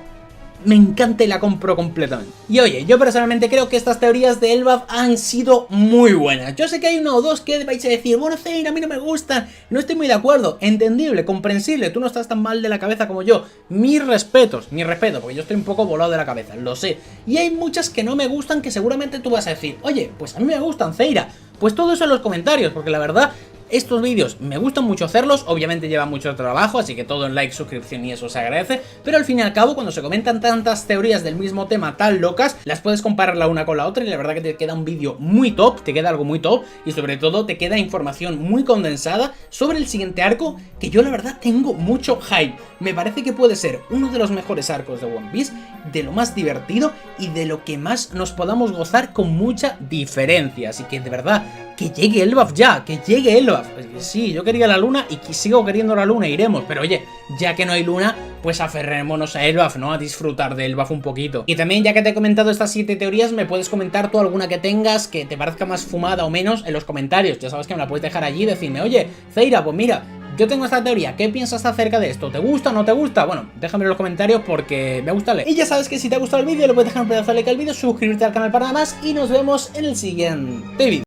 me encanta y la compro completamente. Y oye, yo personalmente creo que estas teorías de Elbaf han sido muy buenas. Yo sé que hay uno o dos que vais a decir, bueno, Zein, a mí no me gustan, no estoy muy de acuerdo. Entendible, comprensible, tú no estás tan mal de la cabeza como yo. Mis respetos, porque yo estoy un poco volado de la cabeza, lo sé. Y hay muchas que no me gustan que seguramente tú vas a decir, oye, pues a mí me gustan, Zeira. Pues todo eso en los comentarios, porque la verdad, estos vídeos me gustan mucho hacerlos, obviamente lleva mucho trabajo, así que todo en like, suscripción y eso se agradece, pero al fin y al cabo cuando se comentan tantas teorías del mismo tema tan locas, las puedes comparar la una con la otra y la verdad que te queda un vídeo muy top, te queda algo muy top y sobre todo te queda información muy condensada sobre el siguiente arco que yo la verdad tengo mucho hype. Me parece que puede ser uno de los mejores arcos de One Piece, de lo más divertido y de lo que más nos podamos gozar con mucha diferencia, así que de verdad, que llegue Elbaf ya, que llegue Elbaf. Sí, yo quería la luna y sigo queriendo la luna, iremos, pero oye, ya que no hay luna, pues aferrémonos a Elbaf, ¿no? A disfrutar de Elbaf un poquito. Y también, ya que te he comentado estas 7 teorías, me puedes comentar tú alguna que tengas que te parezca más fumada o menos en los comentarios. Ya sabes que me la puedes dejar allí y decirme, oye, Zeira, pues mira, yo tengo esta teoría, ¿qué piensas acerca de esto? ¿Te gusta o no te gusta? Bueno, déjame en los comentarios porque me gusta leer. Y ya sabes que si te ha gustado el vídeo, le puedes dejar un pedazo de like al vídeo, suscribirte al canal para nada más y nos vemos en el siguiente vídeo.